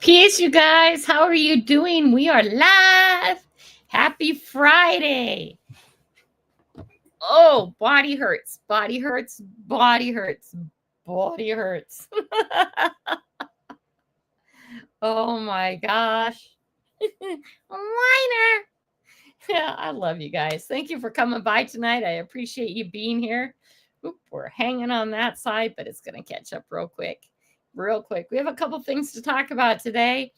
Peace, you guys. How are you doing? We are live. Happy Friday. Oh, body hurts. Body hurts. Body hurts. Body hurts. Oh my gosh. Whiner. Yeah, I love you guys. Thank you for coming by tonight. I appreciate you being here. Oop, we're hanging on that side, but it's going to catch up real quick. Real quick. We have a couple things to talk about today.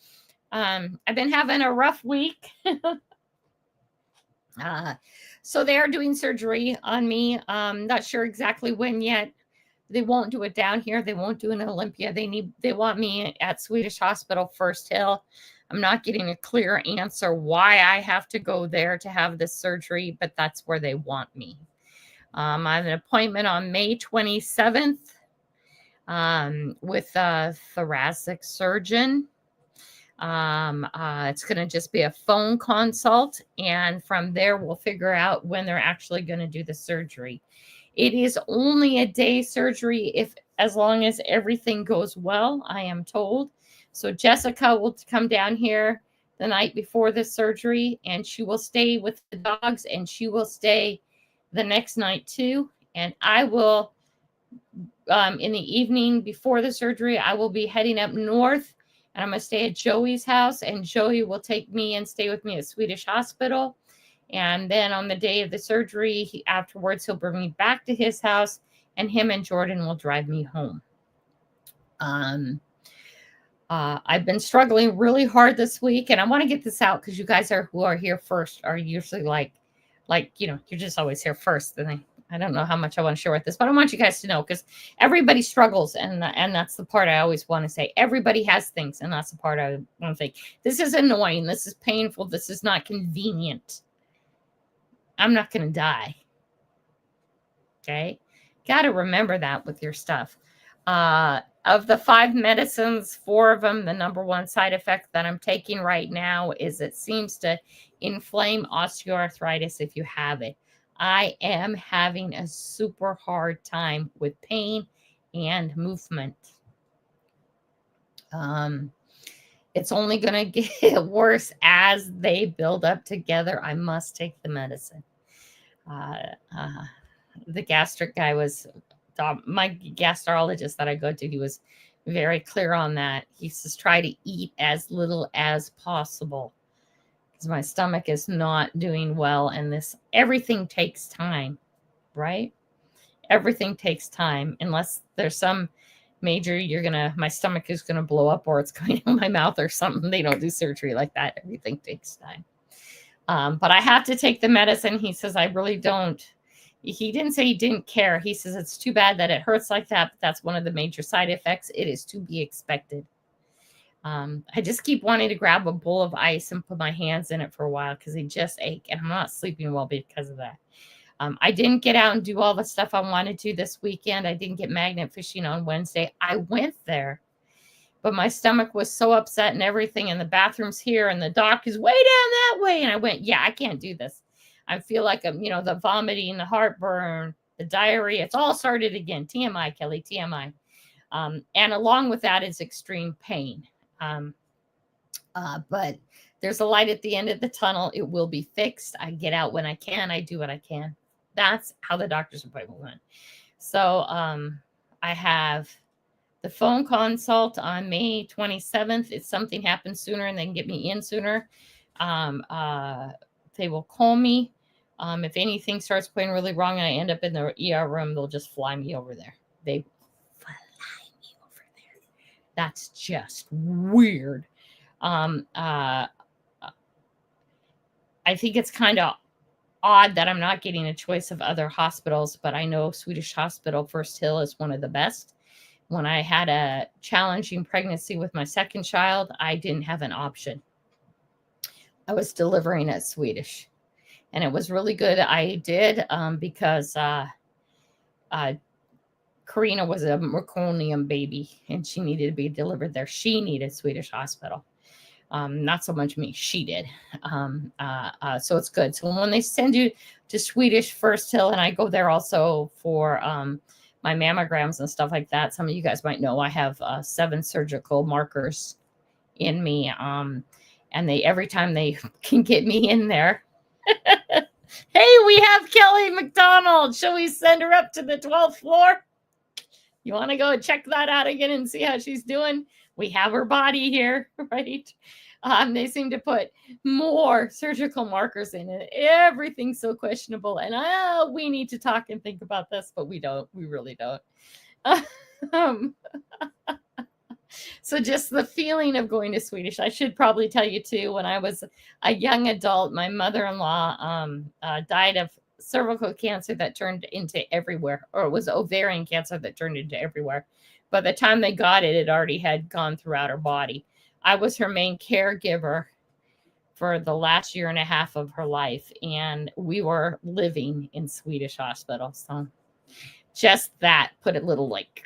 I've been having a rough week. So they are doing surgery on me. Not sure exactly when yet. They won't do it down here. They won't do it in Olympia. They want me at Swedish Hospital First Hill. I'm not getting a clear answer why I have to go there to have this surgery, but that's where they want me. I have an appointment on May 27th with a thoracic surgeon. It's going to just be a phone consult, and from there we'll figure out when they're actually going to do the surgery. It is only a day surgery as long as everything goes well, I am told. So Jessica will come down here the night before the surgery, and she will stay with the dogs, and she will stay the next night too. And I will, in the evening before the surgery, I will be heading up north, and I'm going to stay at Joey's house, and Joey will take me and stay with me at Swedish Hospital. And then on the day of the surgery, afterwards, he'll bring me back to his house, and him and Jordan will drive me home. I've been struggling really hard this week, and I want to get this out because you guys who are here first are usually like, you're just always here first. And I don't know how much I want to share with this, but I want you guys to know because everybody struggles, and that's the part I always want to say. Everybody has things, and that's the part I want to say. This is annoying. This is painful. This is not convenient. I'm not going to die. Okay? Got to remember that with your stuff. Of the 5 medicines, 4 of them, the number one side effect that I'm taking right now is it seems to inflame osteoarthritis if you have it. I am having a super hard time with pain and movement. It's only going to get worse as they build up together. I must take the medicine. The gastric guy was... my gastrologist that I go to, he was very clear on that. He says, try to eat as little as possible because my stomach is not doing well. And everything takes time, right? Everything takes time unless there's some major, my stomach is going to blow up or it's going in my mouth or something. They don't do surgery like that. Everything takes time. But I have to take the medicine. He says, I really don't. He didn't say he didn't care. He says it's too bad that it hurts like that, but that's one of the major side effects. It is to be expected. I just keep wanting to grab a bowl of ice and put my hands in it for a while because they just ache, and I'm not sleeping well because of that. I didn't get out and do all the stuff I wanted to this weekend. I didn't get magnet fishing on Wednesday. I went there, but my stomach was so upset and everything, and the bathroom's here, and the dock is way down that way, and I went, yeah, I can't do this. I feel like the vomiting, the heartburn, the diarrhea. It's all started again. TMI, Kelly, TMI. And along with that is extreme pain. But there's a light at the end of the tunnel. It will be fixed. I get out when I can. I do what I can. That's how the doctor's appointment went. So I have the phone consult on May 27th. If something happens sooner and they can get me in sooner, they will call me. If anything starts going really wrong and I end up in the ER room, they'll just fly me over there. They will fly me over there. That's just weird. I think it's kind of odd that I'm not getting a choice of other hospitals, but I know Swedish Hospital First Hill is one of the best. When I had a challenging pregnancy with my second child, I didn't have an option. I was delivering at Swedish, and it was really good. I did because Karina was a meconium baby, and she needed to be delivered there. She needed Swedish Hospital. Not so much me. She did. So it's good. So when they send you to Swedish First Hill, and I go there also for my mammograms and stuff like that. Some of you guys might know I have 7 surgical markers in me. And they every time they can get me in there. Hey, we have Kelly McDonald. Shall we send her up to the 12th floor? You want to go check that out again and see how she's doing? We have her body here, right? They seem to put more surgical markers in it. Everything's so questionable. And we need to talk and think about this, but we don't. We really don't. Um, so just the feeling of going to Swedish. I should probably tell you too, when I was a young adult, my mother-in-law died of cervical cancer that turned into everywhere, or it was ovarian cancer that turned into everywhere. By the time they got it, it already had gone throughout her body. I was her main caregiver for the last year and a half of her life, and we were living in Swedish hospital. So just that put a little like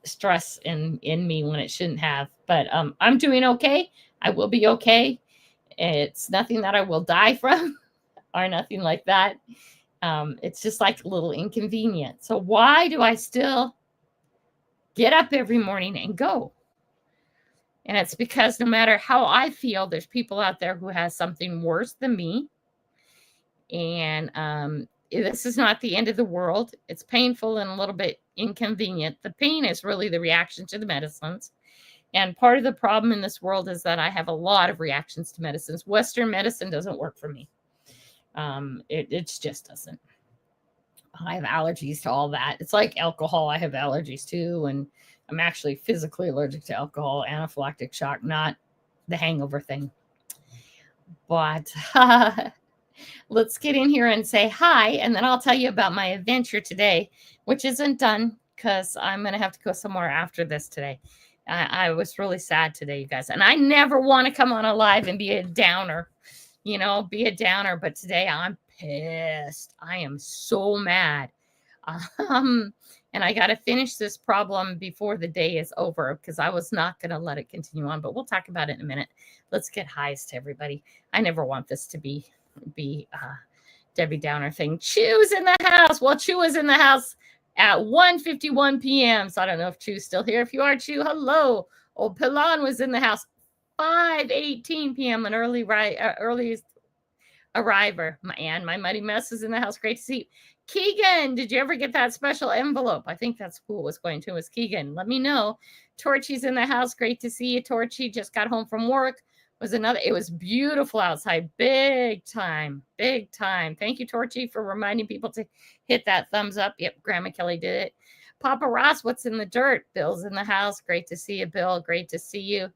stress in me when it shouldn't have. But I'm doing okay. I will be okay. It's nothing that I will die from or nothing like that. It's just like a little inconvenient. So why do I still get up every morning and go? And it's because no matter how I feel, there's people out there who has something worse than me. And this is not the end of the world. It's painful and a little bit inconvenient. The pain is really the reaction to the medicines. And part of the problem in this world is that I have a lot of reactions to medicines. Western medicine doesn't work for me. It just doesn't. I have allergies to all that. It's like alcohol. I have allergies too. And I'm actually physically allergic to alcohol, anaphylactic shock, not the hangover thing. But let's get in here and say hi, and then I'll tell you about my adventure today, which isn't done because I'm going to have to go somewhere after this today. I was really sad today, you guys. And I never want to come on a live and be a downer, but today I'm pissed. I am so mad. And I got to finish this problem before the day is over because I was not going to let it continue on, but we'll talk about it in a minute. Let's get highs to everybody. I never want this to be Debbie Downer thing. Chew's in the house. Well, Chew is in the house at 1:51 p.m. So I don't know if Chew's still here. If you are, Chew, hello. Old Pilan was in the house 5:18 p.m. an early arriver. My Muddy Mess is in the house. Great to see you. Keegan, did you ever get that special envelope? I think that's who it was going to. Was Keegan. Let me know. Torchy's in the house. Great to see you. Torchy just got home from work. It was beautiful outside. Big time. Thank you, Torchy, for reminding people to hit that thumbs up. Yep, Grandma Kelly did it. Papa Ross, what's in the dirt? Bill's in the house. Great to see you, Bill. Great to see you.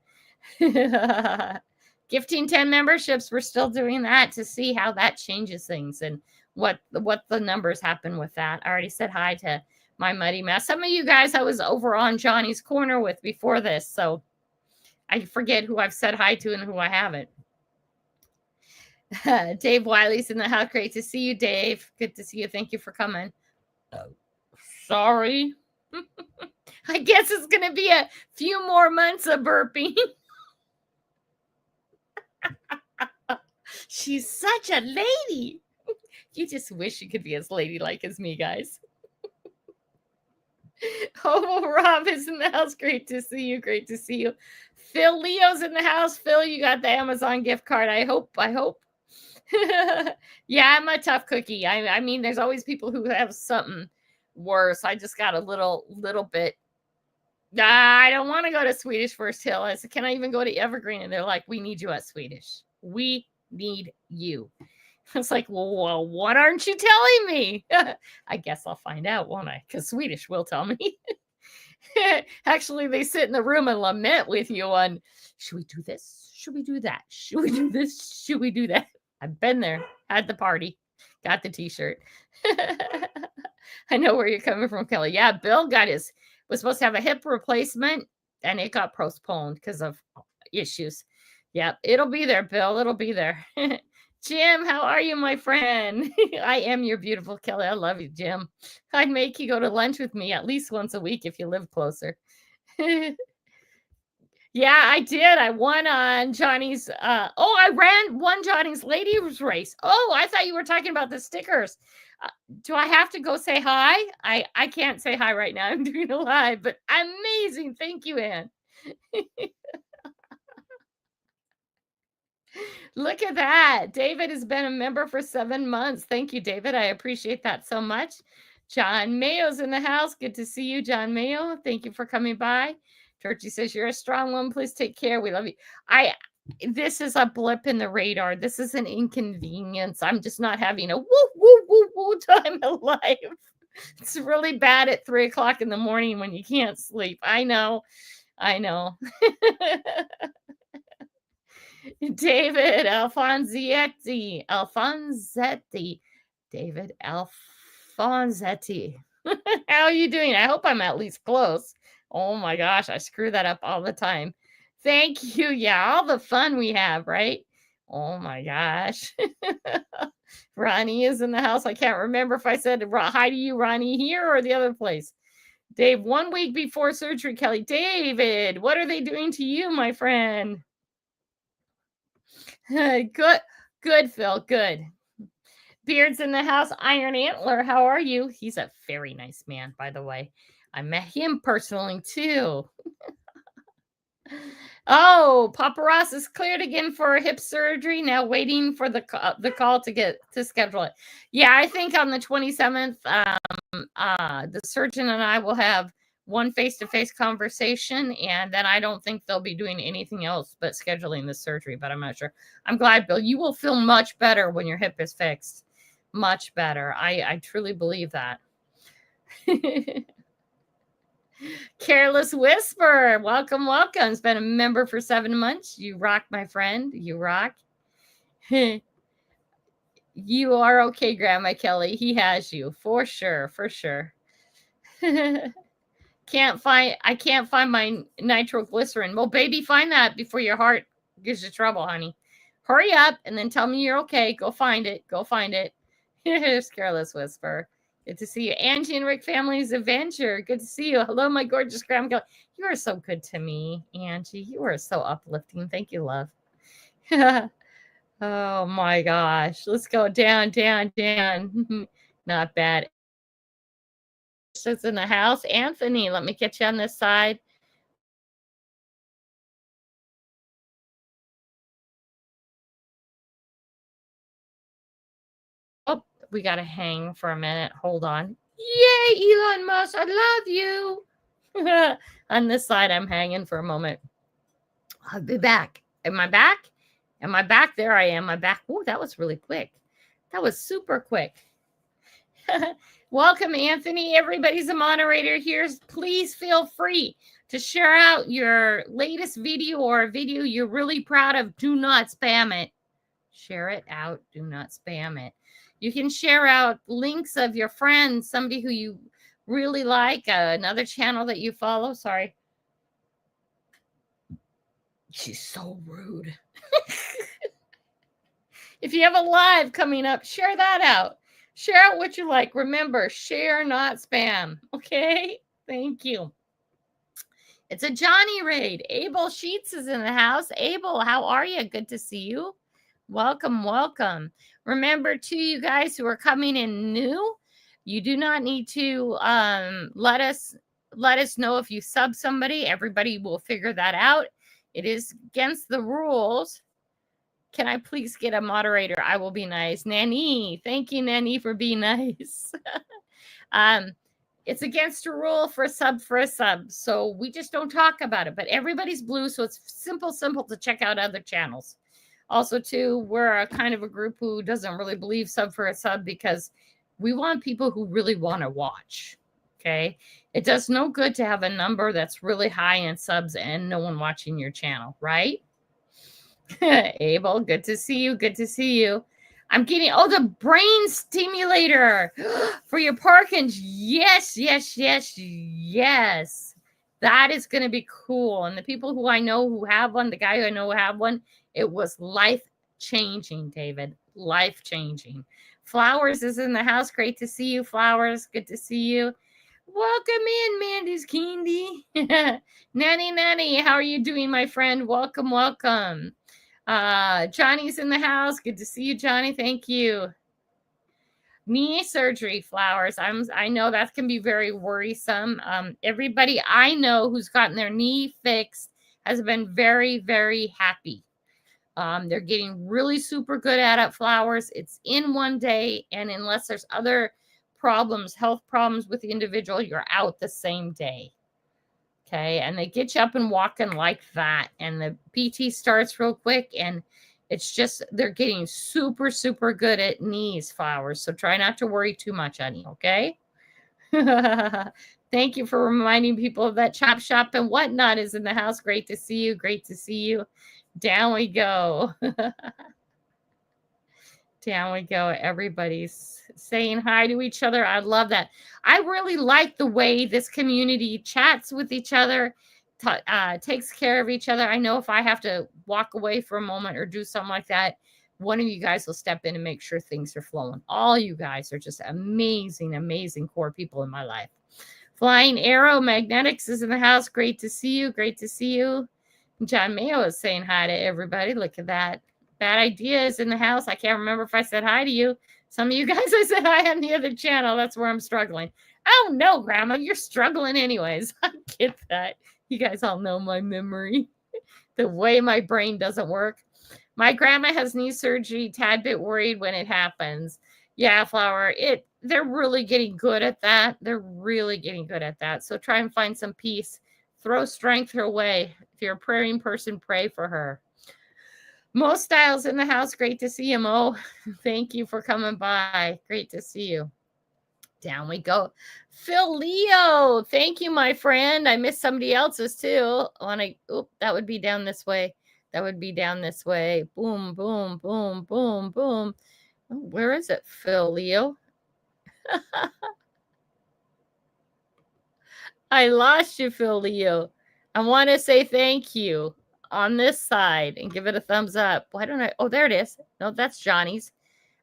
Gifting 10 memberships. We're still doing that to see how that changes things and what the numbers happen with that. I already said hi to my Muddy Mess. Some of you guys I was over on Johnny's Corner with before this, so I forget who I've said hi to and who I haven't. Dave Wiley's in the house. Great to see you, Dave. Good to see you. Thank you for coming. Sorry. I guess it's going to be a few more months of burping. She's such a lady. You just wish you could be as ladylike as me, guys. Oh, Rob is in the house. Great to see you. Phil Leo's in the house. Phil, you got the Amazon gift card. I hope. Yeah, I'm a tough cookie. I mean, there's always people who have something worse. I just got a little bit. I don't want to go to Swedish First Hill. I said, can I even go to Evergreen? And they're like, we need you at Swedish. We need you. It's like, well, what aren't you telling me? I guess I'll find out, won't I? Because Swedish will tell me. Actually, they sit in the room and lament with you on, should we do this? Should we do that? Should we do this? Should we do that? I've been there, had the party, got the t-shirt. I know where you're coming from, Kelly. Yeah, Bill was supposed to have a hip replacement, and it got postponed because of issues. Yep, it'll be there, Bill. It'll be there. Jim, how are you, my friend? I am your beautiful Kelly. I love you, Jim. I'd make you go to lunch with me at least once a week if you live closer. Yeah, I did. I won on Johnny's. I won Johnny's ladies race. Oh, I thought you were talking about the stickers. Do I have to go say hi? I can't say hi right now. I'm doing a live, but amazing. Thank you, Ann. Look at that. David has been a member for 7 months. Thank you, David. I appreciate that so much. John Mayo's in the house. Good to see you, John Mayo. Thank you for coming by. Turkey says, you're a strong one. Please take care. We love you. This is a blip in the radar. This is an inconvenience. I'm just not having a woo, woo, woo, woo time of life. It's really bad at 3 o'clock in the morning when you can't sleep. I know. David Alfonsetti. David Alfonsetti. How are you doing? I hope I'm at least close. Oh my gosh, I screw that up all the time. Thank you. Yeah, all the fun we have, right? Oh my gosh. Ronnie is in the house. I can't remember if I said hi to you, Ronnie, here or the other place. Dave, 1 week before surgery, Kelly. David, what are they doing to you, my friend? Good, Phil. Good. Beard's in the house. Iron Antler, how are you? He's a very nice man, by the way. I met him personally, too. Oh, Papa Ross is cleared again for hip surgery. Now waiting for the call to schedule it. Yeah, I think on the 27th, the surgeon and I will have one face-to-face conversation, and then I don't think they'll be doing anything else but scheduling the surgery, but I'm not sure. I'm glad, Bill. You will feel much better when your hip is fixed. Much better. I truly believe that. Careless Whisper. Welcome. It's been a member for 7 months. You rock, my friend. You rock. You are okay, Grandma Kelly. He has you for sure. I can't find my nitroglycerin. Well, baby, find that before your heart gives you trouble, honey. Hurry up and then tell me you're okay. Go find it. Here's Careless Whisper. Good to see you. Angie and Rick Family's Adventure. Good to see you. Hello, my gorgeous grandma. You are so good to me, Angie. You are so uplifting. Thank you, love. Oh, my gosh. Let's go down. Not bad. It's in the house. Anthony, let me get you on this side. Oh, we got to hang for a minute. Hold on. Yay, Elon Musk. I love you. On this side, I'm hanging for a moment. I'll be back. Am I back? There I am. I'm back. Oh, that was really quick. That was super quick. Welcome, Anthony. Everybody's a moderator here. Please feel free to share out your latest video or a video you're really proud of. Do not spam it. Share it out. Do not spam it. You can share out links of your friends, somebody who you really like, another channel that you follow. Sorry. She's so rude. If you have a live coming up, share that out. Share out what you like. Remember, share, not spam. Okay? Thank you. It's a Johnny raid. Abel Sheets is in the house. Abel, how are you? Good to see you. Welcome. Remember, too, you guys who are coming in new, you do not need to let us know if you sub somebody. Everybody will figure that out. It is against the rules. Can I please get a moderator? I will be nice. Nanny. Thank you, Nanny, for being nice. It's against a rule for a sub. So we just don't talk about it. But everybody's blue, so it's simple to check out other channels. Also, too, we're a kind of a group who doesn't really believe sub for a sub because we want people who really want to watch. Okay? It does no good to have a number that's really high in subs and no one watching your channel, right? Abel, good to see you. I'm getting, the brain stimulator for your Parkins. Yes. That is going to be cool. And the people who I know who have one, the guy who I know who have one, it was life-changing, David. Life-changing. Flowers is in the house. Great to see you, Flowers. Good to see you. Welcome in, Mandy's Candy. Nanny, how are you doing, my friend? Welcome. Johnny's in the house. Good to see you, Johnny. Thank you. Knee surgery, Flowers. I know that can be very worrisome. Everybody I know who's gotten their knee fixed has been very, very happy. They're getting really super good at it, flowers. It's in one day, and unless there's other problems, health problems with the individual, you're out the same day. Okay, and they get you up and walking like that, and the PT starts real quick, and it's just they're getting super, super good at knees, flowers. So try not to worry too much, honey, okay? Thank you for reminding people of that. Chop Shop and Whatnot is in the house. Great to see you. Great to see you. Down we go. Down we go. Everybody's saying hi to each other. I love that. I really like the way this community chats with each other, takes care of each other. I know if I have to walk away for a moment or do something like that, one of you guys will step in and make sure things are flowing. All you guys are just amazing, amazing core people in my life. Flying Arrow Magnetics is in the house. Great to see you. Great to see you. John Mayo is saying hi to everybody. Look at that. Bad Idea is in the house. I can't remember if I said hi to you. Some of you guys I said hi on the other channel. That's where I'm struggling. Oh, no, Grandma. You're struggling anyways. I get that. You guys all know my memory. The way my brain doesn't work. My grandma has knee surgery. Tad bit worried when it happens. Yeah, Flower. They're really getting good at that. They're really getting good at that. So try and find some peace. Throw strength her way. If you're a praying person, pray for her. Mo Styles in the house. Great to see you, Mo. Thank you for coming by. Great to see you. Down we go. Phil Leo. Thank you, my friend. I missed somebody else's too. That would be down this way. That would be down this way. Boom, boom, boom, boom, boom. Oh, where is it, Phil Leo? I lost you, Phil Leo. I want to say thank you on this side and give it a thumbs up. Why don't I? Oh, there it is. No, that's Johnny's.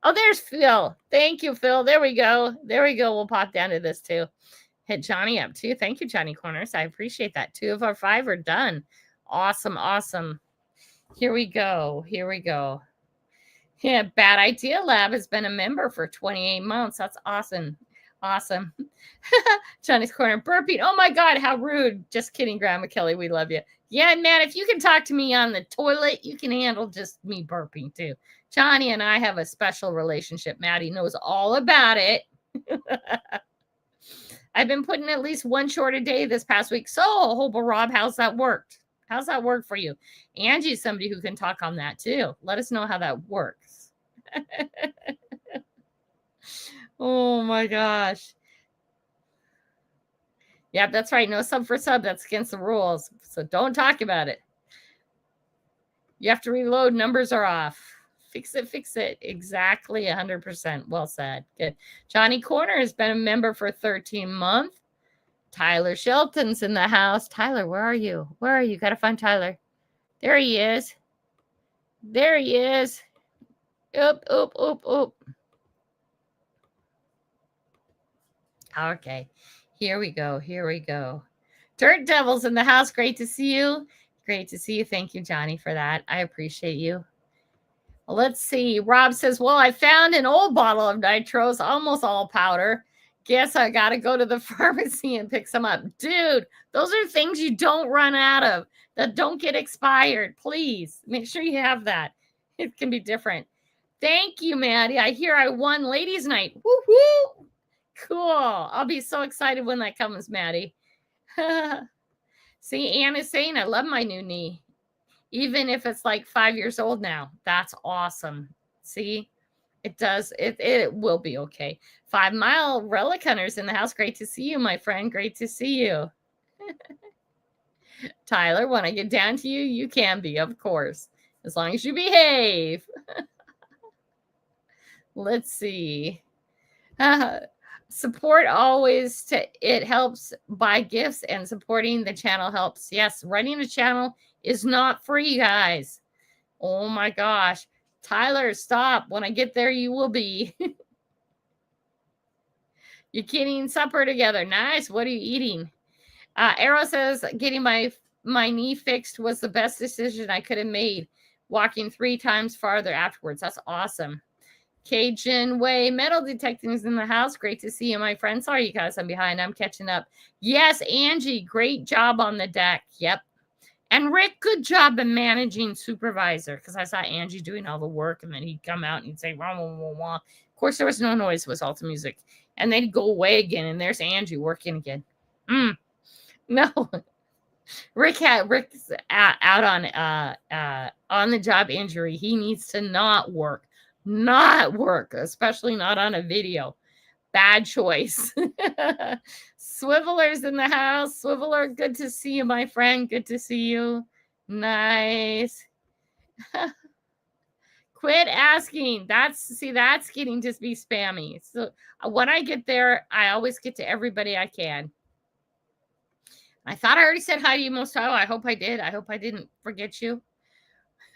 Oh, there's Phil. Thank you, Phil. There we go. There we go. We'll pop down to this too. Hit Johnny up too. Thank you, Johnny Corners. I appreciate that. 2 of our 5 are done. Awesome. Awesome. Here we go. Here we go. Yeah, Bad Idea Lab has been a member for 28 months. That's awesome. Awesome. Johnny's Corner burping. Oh my God, how rude. Just kidding, Grandma Kelly. We love you. Yeah, man, if you can talk to me on the toilet, you can handle just me burping too. Johnny and I have a special relationship. Maddie knows all about it. I've been putting at least 1 short a day this past week. So, Hobel Rob, how's that worked? How's that work for you? Angie's somebody who can talk on that too. Let us know how that works. Oh my gosh. Yeah, that's right. No sub for sub. That's against the rules. So don't talk about it. You have to reload. Numbers are off. Fix it. Fix it. Exactly 100%. Well said. Good. Johnny Corner has been a member for 13 months. Tyler Shelton's in the house. Tyler, where are you? Where are you? Got to find Tyler. There he is. There he is. Oop, oop, oop, oop. Okay. Here we go. Here we go. Dirt Devil's in the house. Great to see you. Great to see you. Thank you, Johnny, for that. I appreciate you. Let's see. Rob says, well, I found an old bottle of nitros, almost all powder. Guess I got to go to the pharmacy and pick some up. Dude, those are things you don't run out of, that don't get expired. Please make sure you have that. It can be different. Thank you, Maddie. I hear I won ladies' night. Woo-hoo! Cool. I'll be so excited when that comes, Maddie. See, Anne is saying, I love my new knee. Even if it's like 5 years old now. That's awesome. See, it does. It will be okay. 5 Mile Relic Hunters in the house. Great to see you, my friend. Great to see you. Tyler, when I get down to you, you can be, of course, as long as you behave. Let's see. Support always it helps buy gifts, and supporting the channel helps. Yes, running a channel is not free, guys. Oh my gosh. Tyler, stop. When I get there, you will be. You're eating supper together. Nice. What are you eating? Arrow says, getting my knee fixed was the best decision I could have made. Walking 3 times farther afterwards. That's awesome. Cajun Way Metal Detecting is in the house. Great to see you, my friend. Sorry, you guys, I'm behind. I'm catching up. Yes, Angie, great job on the deck. Yep. And Rick, good job in managing supervisor, because I saw Angie doing all the work, and then he'd come out and he'd say, wah, wah, wah, wah. Of course, there was no noise. It was all the music. And they'd go away again, and there's Angie working again. No. Rick's out on the job injury. He needs to not work, especially not on a video. Bad choice. Swiveler's in the house. Swiveler, good to see you, my friend. Good to see you. Nice. Quit asking. That's getting to be spammy. So when I get there, I always get to everybody I can. I thought I already said hi to you, Most High. I hope I did. I hope I didn't forget you.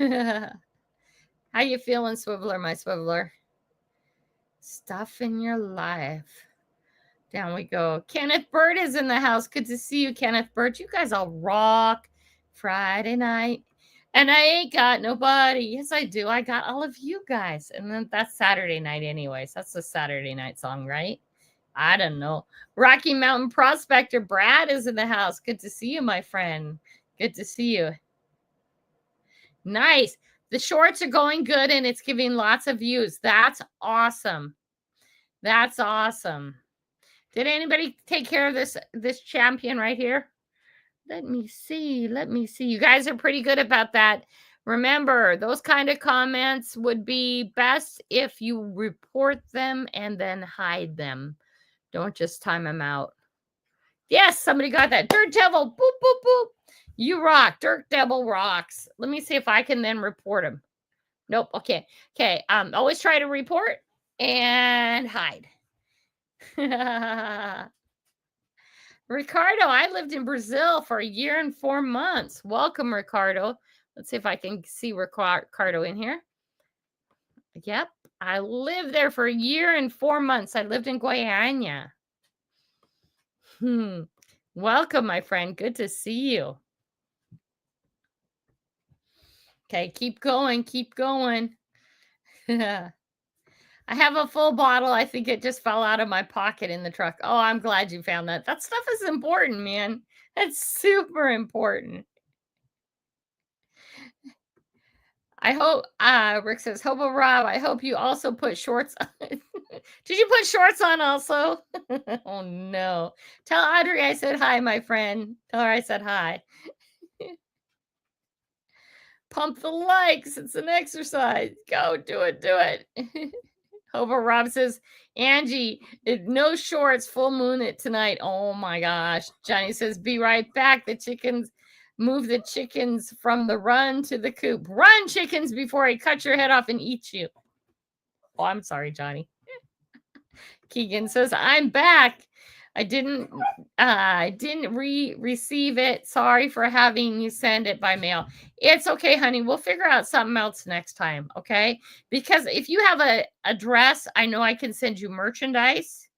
How you feeling, Swiveler, my Swiveler? Stuff in your life. Down we go. Kenneth Bird is in the house. Good to see you, Kenneth Bird. You guys all rock. Friday night. And I ain't got nobody. Yes, I do. I got all of you guys. And then that's Saturday night anyways. That's the Saturday night song, right? I don't know. Rocky Mountain Prospector Brad is in the house. Good to see you, my friend. Good to see you. Nice. The shorts are going good and it's giving lots of views. That's awesome. That's awesome. Did anybody take care of this champion right here? Let me see. Let me see. You guys are pretty good about that. Remember, those kind of comments would be best if you report them and then hide them. Don't just time them out. Yes, somebody got that. Dirt Devil. Boop, boop, boop. You rock. Dirt Devil rocks. Let me see if I can then report him. Nope. Okay. Okay. Always try to report and hide. Ricardo, I lived in Brazil for 1 year and 4 months. Welcome, Ricardo. Let's see if I can see Ricardo in here. Yep. I lived there for 1 year and 4 months. I lived in Goiânia. Welcome, my friend. Good to see you. Okay, keep going. Keep going. I have a full bottle. I think it just fell out of my pocket in the truck. Oh, I'm glad you found that. That stuff is important, man. That's super important. I hope, Rick says, Hobo Rob, I hope you also put shorts on. Did you put shorts on also? Oh, no. Tell Audrey I said hi, my friend. Tell her I said hi. Pump the likes. It's an exercise. Go, do it, do it. Hobo Rob says, Angie, no shorts, full moon it tonight. Oh, my gosh. Johnny says, be right back. The chickens. Move the chickens from the run to the coop. Run, chickens, before I cut your head off and eat you. Oh, I'm sorry, Johnny. Keegan says, I'm back. I didn't receive it. Sorry for having you send it by mail. It's okay, honey. We'll figure out something else next time, okay? Because if you have a address, I know I can send you merchandise.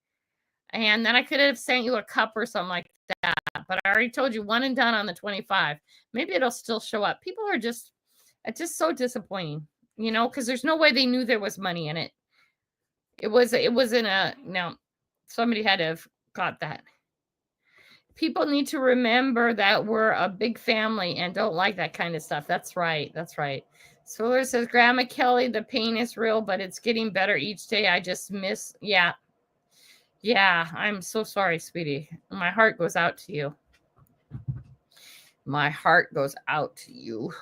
And then I could have sent you a cup or something like that. But I already told you 1 and done on the 25. Maybe it'll still show up. People are it's just so disappointing, you know, because there's no way they knew there was money in it. It was in a, no, somebody had to have got that. People need to remember that we're a big family and don't like that kind of stuff. That's right. That's right. Swiller says, Grandma Kelly, the pain is real, but it's getting better each day. I just miss, yeah. Yeah, I'm so sorry, sweetie. My heart goes out to you. My heart goes out to you.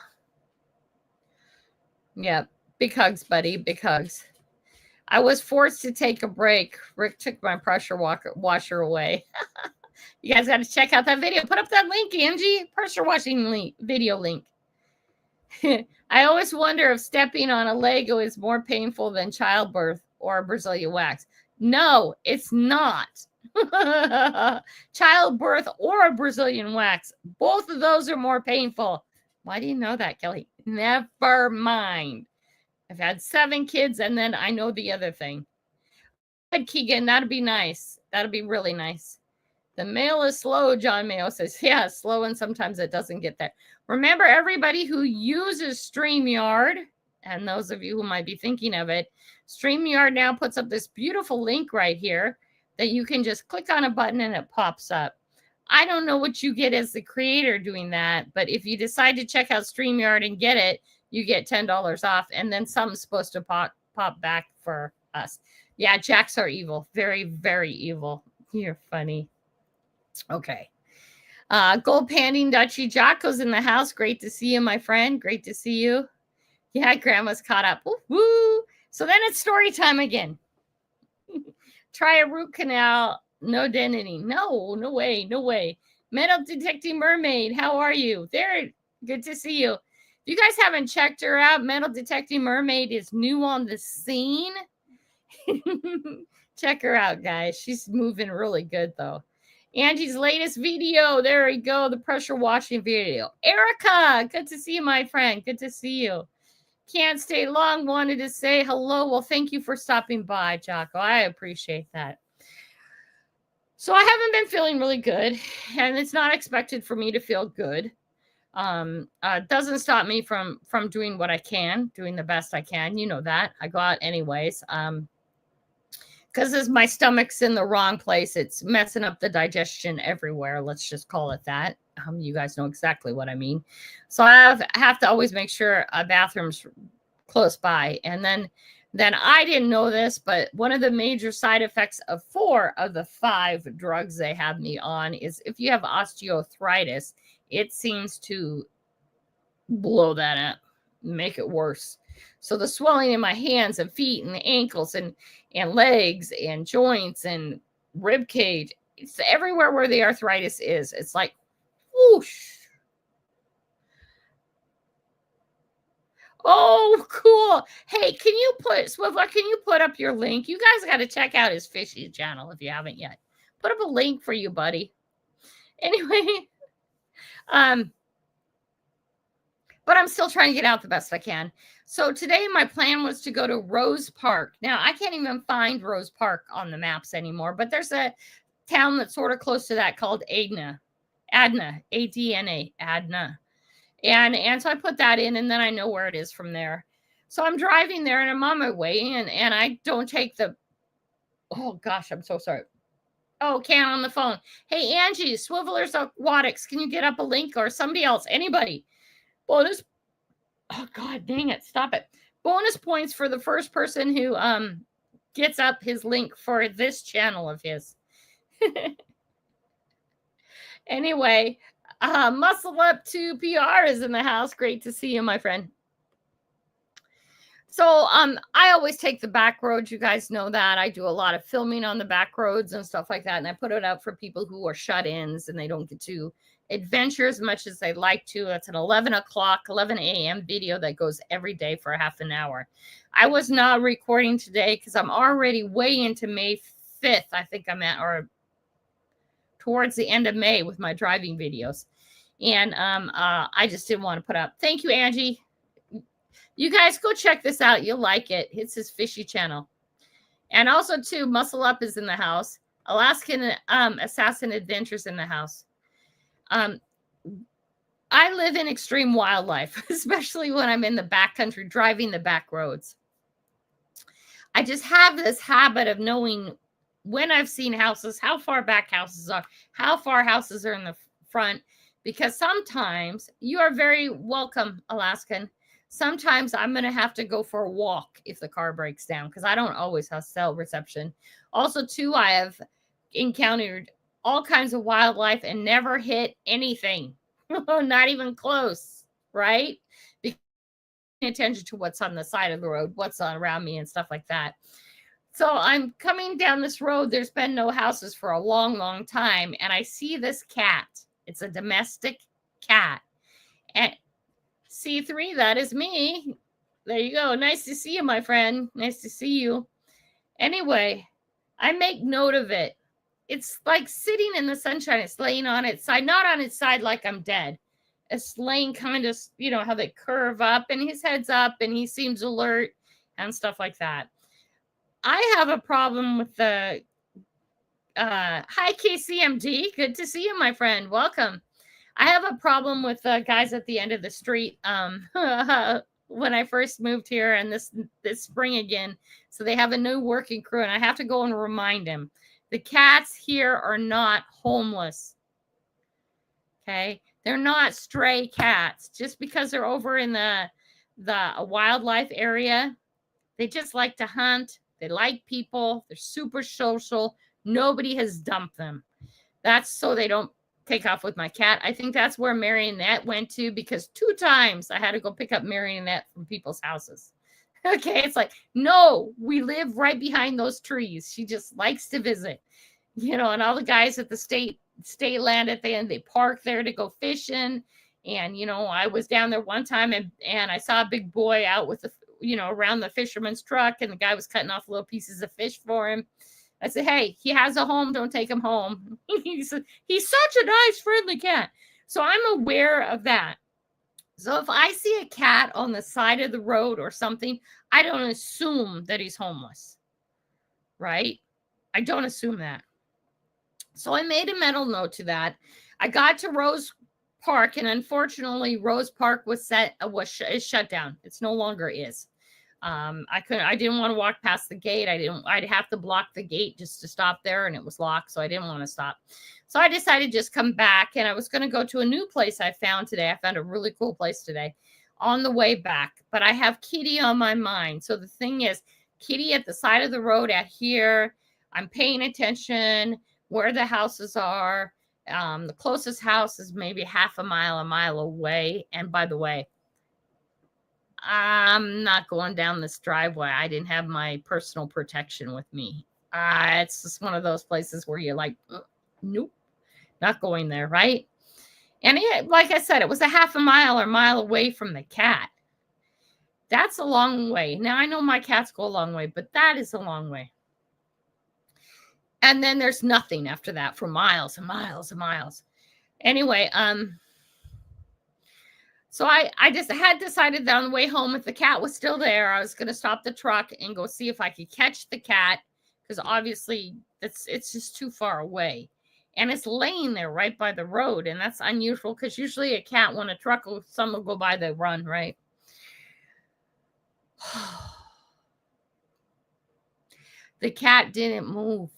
Yeah, big hugs, buddy. Big hugs. I was forced to take a break. Rick took my pressure washer away. You guys got to check out that video. Put up that link, Angie. Pressure washing video link. I always wonder if stepping on a Lego is more painful than childbirth or a Brazilian wax. No, it's not. Childbirth or a Brazilian wax. Both of those are more painful. Why do you know that, Kelly? Never mind. I've had 7 kids, and then I know the other thing. Good, Keegan. That'd be nice. That'd be really nice. The mail is slow, John Mayo says. Yeah, slow, and sometimes it doesn't get there. Remember, everybody who uses StreamYard, and those of you who might be thinking of it, StreamYard now puts up this beautiful link right here that you can just click on a button and it pops up. I don't know what you get as the creator doing that, but if you decide to check out StreamYard and get it, you get $10 off, and then something's supposed to pop back for us. Yeah, Jacks are evil. Very, very evil. You're funny. Okay. Gold Panning Dutchie Jocko's in the house. Great to see you, my friend. Great to see you. Yeah, Grandma's caught up. Woo! So then it's story time again. Try a root canal. No identity. No way. No way. Metal Detecting Mermaid. How are you? There. Good to see you. If you guys haven't checked her out, Metal Detecting Mermaid is new on the scene. Check her out, guys. She's moving really good, though. Angie's latest video. There we go. The pressure washing video. Erica, good to see you, my friend. Good to see you. Can't stay long. Wanted to say hello. Well, thank you for stopping by, Jocko. I appreciate that. So I haven't been feeling really good, and it's not expected for me to feel good. Doesn't stop me from doing what I can, doing the best I can. You know that. I go out anyways. Because as my stomach's in the wrong place, it's messing up the digestion everywhere. Let's just call it that. You guys know exactly what I mean. So I have to always make sure a bathroom's close by. And then I didn't know this, but one of the major side effects of 4 of the 5 drugs they have me on is if you have osteoarthritis, it seems to blow that up, make it worse. So the swelling in my hands and feet and the ankles and legs and joints and rib cage, it's everywhere where the arthritis is. It's like, whoosh. Oh, cool. Hey, can you put up your link? You guys got to check out his fishy channel if you haven't yet. Put up a link for you, buddy. Anyway, but I'm still trying to get out the best I can. So today my plan was to go to Rose Park. Now, I can't even find Rose Park on the maps anymore, but there's a town that's sort of close to that called Adna, A-D-N-A, Adna. And so I put that in, and then I know where it is from there. So I'm driving there, and I'm on my way, and I don't take the, oh, gosh, I'm so sorry. Oh, Can on the phone. Hey, Angie, Swivelers Aquatics, can you get up a link, or somebody else, anybody? Bonus. Oh, God, dang it. Stop it. Bonus points for the first person who gets up his link for this channel of his. Anyway, Muscle Up to PR is in the house. Great to see you, my friend. So I always take the back roads. You guys know that. I do a lot of filming on the back roads and stuff like that. And I put it out for people who are shut-ins and they don't get to adventure as much as they'd like to. That's an 11 a.m. video that goes every day for a half an hour. I was not recording today because I'm already way into May 5th. I think I'm at, or towards the end of May with my driving videos. And I just didn't want to put up. Thank you, Angie. You guys go check this out. You'll like it. It's his fishy channel. And also, too, Muscle Up is in the house. Alaskan Assassin Adventures in the house. I live in extreme wildlife, especially when I'm in the backcountry, driving the back roads. I just have this habit of knowing when I've seen houses, how far back houses are, how far houses are in the front, because sometimes you are very welcome, Alaskan. Sometimes I'm going to have to go for a walk if the car breaks down because I don't always have cell reception. Also, too, I have encountered all kinds of wildlife and never hit anything. Not even close, right? Because paying attention to what's on the side of the road, what's on around me and stuff like that. So I'm coming down this road. There's been no houses for a long, long time. And I see this cat. It's a domestic cat. And C3, that is me. There you go. Nice to see you, my friend. Nice to see you. Anyway, I make note of it. It's like sitting in the sunshine. It's laying on its side, not on its side like I'm dead. It's laying kind of, you know, how they curve up and his head's up and he seems alert and stuff like that. I have a problem with the, hi, KCMD. Good to see you, my friend. Welcome. I have a problem with the guys at the end of the street when I first moved here and this spring again. So they have a new working crew and I have to go and remind them. The cats here are not homeless. Okay. They're not stray cats. Just because they're over in the wildlife area, they just like to hunt. They like people. They're super social. Nobody has dumped them. That's so they don't take off with my cat. I think that's where Marionette went to, because 2 times I had to go pick up Marionette from people's houses. Okay, it's like, no, we live right behind those trees. She just likes to visit, and all the guys at the state land at the end, they park there to go fishing. And, I was down there one time and I saw a big boy out with the, around the fisherman's truck, and the guy was cutting off little pieces of fish for him. I said, hey, he has a home. Don't take him home. He's such a nice, friendly cat. So I'm aware of that. So if I see a cat on the side of the road or something, I don't assume that he's homeless, right? I don't assume that. So I made a mental note to that. I got to Rose Park, and unfortunately, Rose Park is shut down. It's no longer is. I didn't want to walk past the gate. I'd have to block the gate just to stop there, and it was locked, so I didn't want to stop. So I decided to just come back, and I was going to go to a new place I found today. I found a really cool place today on the way back, but I have Kitty on my mind. So the thing is, Kitty at the side of the road out here, I'm paying attention where the houses are. The closest house is maybe a mile away. And by the way, I'm not going down this driveway. I didn't have my personal protection with me. It's just one of those places where you're like, nope, not going there, right? And like I said, it was a mile away from the cat. That's a long way. Now, I know my cats go a long way, but that is a long way. And then there's nothing after that for miles and miles and miles. Anyway, so I just had decided that on the way home, if the cat was still there, I was going to stop the truck and go see if I could catch the cat, because obviously it's just too far away. And it's laying there right by the road, and that's unusual, because usually a cat, when a truck or someone will go by, they run, right? The cat didn't move.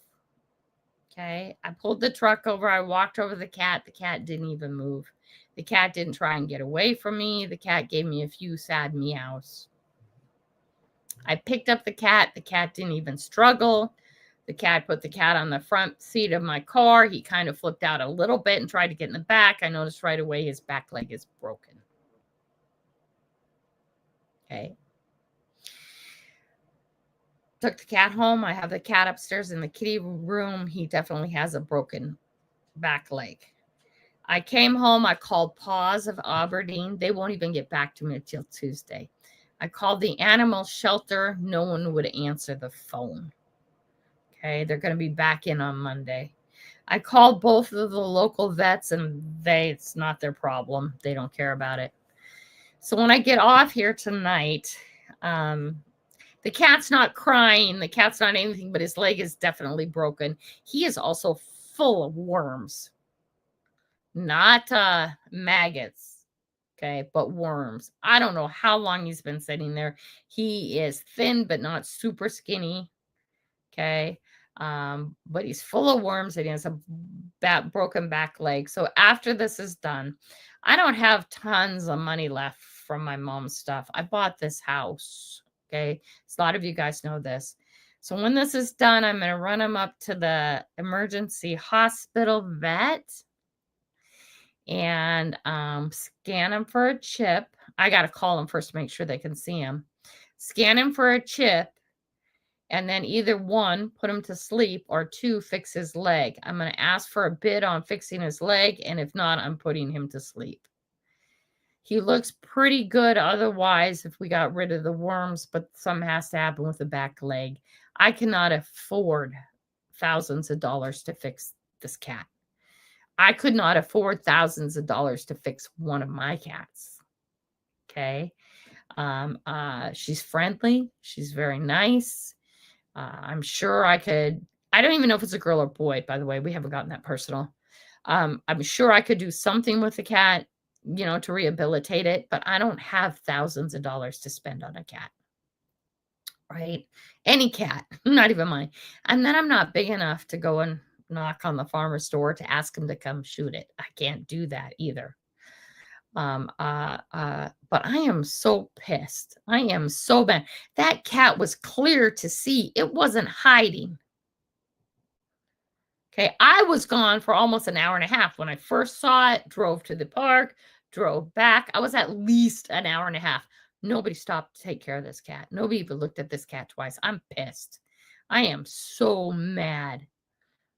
Okay, I pulled the truck over. I walked over the cat. The cat didn't even move. The cat didn't try and get away from me. The cat gave me a few sad meows. I picked up the cat. The cat didn't even struggle. The cat put the cat on the front seat of my car. He kind of flipped out a little bit and tried to get in the back. I noticed right away his back leg is broken. Okay. Took the cat home. I have the cat upstairs in the kitty room. He definitely has a broken back leg. I came home. I called Paws of Aberdeen. They won't even get back to me until Tuesday. I called the animal shelter. No one would answer the phone. Okay, they're going to be back in on Monday. I called both of the local vets, and it's not their problem. They don't care about it. So when I get off here tonight, the cat's not crying. The cat's not anything, but his leg is definitely broken. He is also full of worms. Not maggots, okay, but worms. I don't know how long he's been sitting there. He is thin, but not super skinny, okay? But he's full of worms, and he has a broken back leg. So after this is done, I don't have tons of money left from my mom's stuff. I bought this house. Okay, so a lot of you guys know this. So when this is done, I'm going to run him up to the emergency hospital vet and scan him for a chip. I got to call him first to make sure they can see him. Scan him for a chip, and then either 1, put him to sleep, or 2, fix his leg. I'm going to ask for a bid on fixing his leg, and if not, I'm putting him to sleep. He looks pretty good otherwise if we got rid of the worms, but something has to happen with the back leg. I cannot afford thousands of dollars to fix this cat. I could not afford thousands of dollars to fix one of my cats. Okay. She's friendly. She's very nice. I'm sure I could. I don't even know if it's a girl or boy, by the way. We haven't gotten that personal. I'm sure I could do something with the cat, to rehabilitate it, but I don't have thousands of dollars to spend on a cat, right? Any cat, not even mine. And then I'm not big enough to go and, knock on the farmer's door to ask him to come shoot it. I can't do that either. But I am so pissed. I am so bad. That cat was clear to see. It wasn't hiding. Okay, I was gone for almost an hour and a half when I first saw it, drove to the park, drove back. I was at least an hour and a half. Nobody stopped to take care of this cat. Nobody even looked at this cat twice. I'm pissed. I am so mad.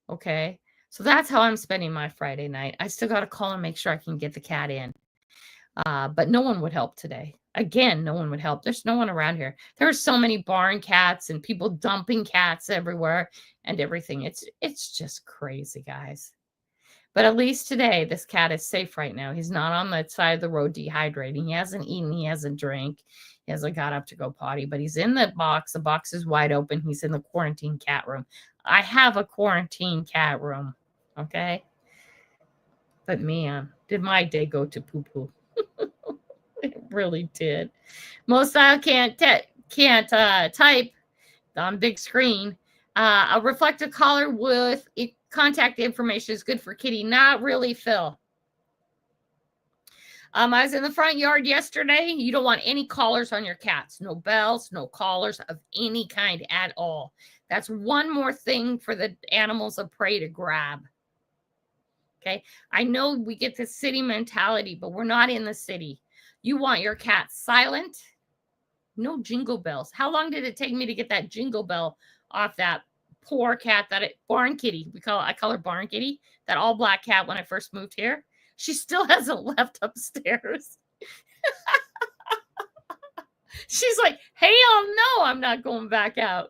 Okay, so that's how I'm spending my Friday night. I still got to call and make sure I can get the cat in. But no one would help today. Again, no one would help. There's no one around here. There are so many barn cats and people dumping cats everywhere and everything. It's just crazy, guys. But at least today, this cat is safe right now. He's not on the side of the road dehydrating. He hasn't eaten. He hasn't drank. He hasn't got up to go potty. But he's in the box. The box is wide open. He's in the quarantine cat room. I have a quarantine cat room. Okay? But man, did my day go to poo-poo. It really did. Most I can't type on big screen. A reflective collar with contact information is good for kitty. Not really, Phil. I was in the front yard yesterday. You don't want any collars on your cats. No bells, no collars of any kind at all. That's one more thing for the animals of prey to grab. Okay. I know we get the city mentality, but we're not in the city. You want your cat silent. No jingle bells. How long did it take me to get that jingle bell off that poor cat, barn kitty? I call her Barn Kitty, that all black cat when I first moved here. She still hasn't left upstairs. She's like, hell no, I'm not going back out.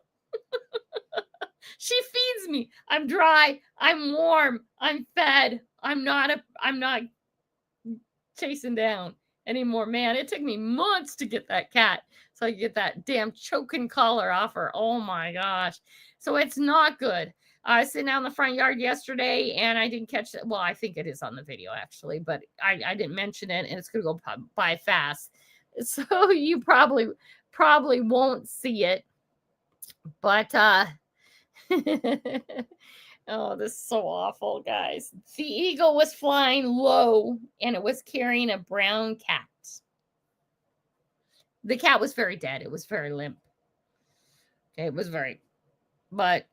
She feeds me. I'm dry. I'm warm. I'm fed. I'm not chasing down anymore. Man, it took me months to get that cat so I could get that damn choking collar off her. Oh my gosh. So it's not good. I was sitting out in the front yard yesterday and I didn't catch it. Well, I think it is on the video actually, but I didn't mention it and it's going to go by fast. So you probably won't see it. But oh, this is so awful, guys. The eagle was flying low and it was carrying a brown cat. The cat was very dead. It was very limp. Okay, it was but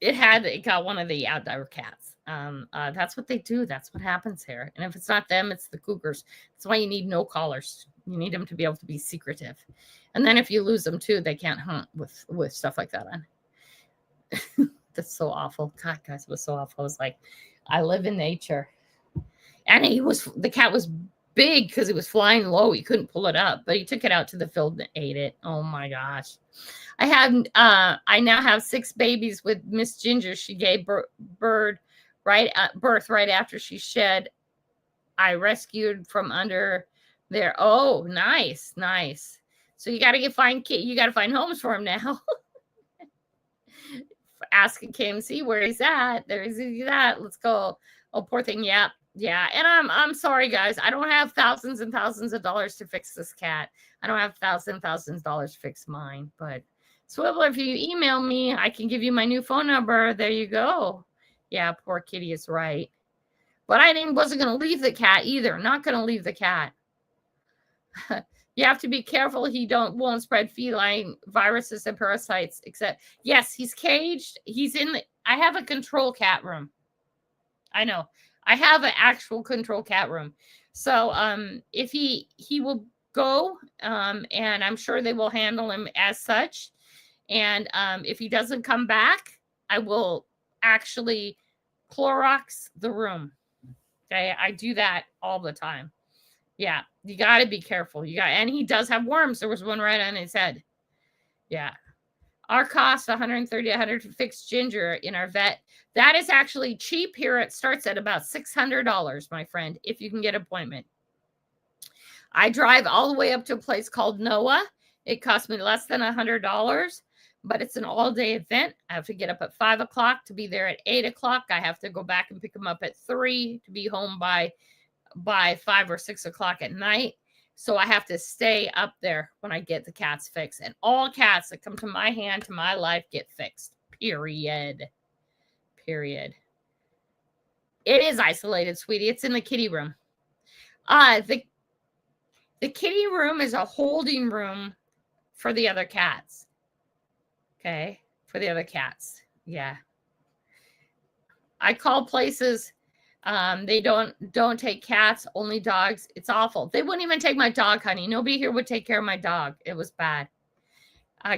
it got one of the outdoor cats. That's what they do. That's what happens here. And if it's not them, it's the cougars. That's why you need no collars. You need them to be able to be secretive. And then if you lose them too, they can't hunt with stuff like that on. That's so awful. God, guys, it was so awful. I was like, I live in nature. And the cat was big because it was flying low. He couldn't pull it up, but he took it out to the field and ate it. Oh my gosh. I now have 6 babies with Miss Ginger. She gave birth right after she shed. I rescued from under there. Oh, nice. So you got to find homes for him now. Ask KMC where he's at. There's that. Let's go. Oh, poor thing. Yeah. And I'm sorry, guys. I don't have thousands and thousands of dollars to fix this cat. I don't have thousands of dollars to fix mine. But Swivel, if you email me, I can give you my new phone number. There you go. Yeah, poor kitty is right. But I wasn't going to leave the cat either. Not going to leave the cat. You have to be careful he won't spread feline viruses and parasites, except, yes, he's caged. I have a control cat room. I know. I have an actual control cat room. So if he will go, and I'm sure they will handle him as such. And if he doesn't come back, I will actually Clorox the room. Okay, I do that all the time. Yeah, you got to be careful. And he does have worms. There was one right on his head. Yeah. Our cost $130, $100 to fix Ginger in our vet. That is actually cheap here. It starts at about $600, my friend, if you can get an appointment. I drive all the way up to a place called Noah. It cost me less than $100, but it's an all-day event. I have to get up at 5 o'clock to be there at 8 o'clock. I have to go back and pick them up at 3 to be home by 5 or 6 o'clock at night. So I have to stay up there when I get the cats fixed. And all cats that come to my hand, to my life, get fixed. Period. period. It is isolated, sweetie. It's in the kitty room. The kitty room is a holding room for the other cats. Okay, for the other cats. Yeah. I call places. They don't take cats, only dogs. It's awful. They wouldn't even take my dog, honey. Nobody here would take care of my dog. It was bad.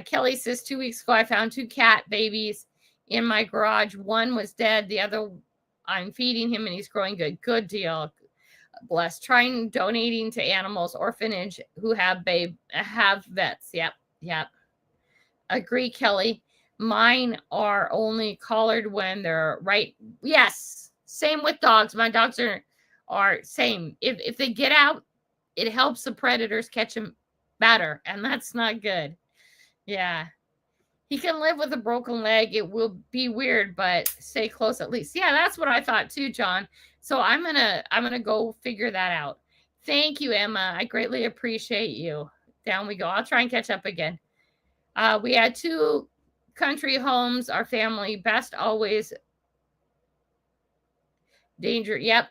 Kelly says 2 weeks ago, I found 2 cat babies in my garage. One was dead. The other, I'm feeding him and he's growing good. Good deal. Bless. Trying donating to animals orphanage who have vets. Yep. Agree, Kelly. Mine are only collared when they're right. Yes. Same with dogs. My dogs are same. If they get out, it helps the predators catch them better, and that's not good. Yeah. He can live with a broken leg. It will be weird, but stay close at least. Yeah, that's what I thought too, John. So I'm gonna go figure that out. Thank you, Emma. I greatly appreciate you. Down we go. I'll try and catch up again. We had 2 country homes. Our family best always. Danger. Yep.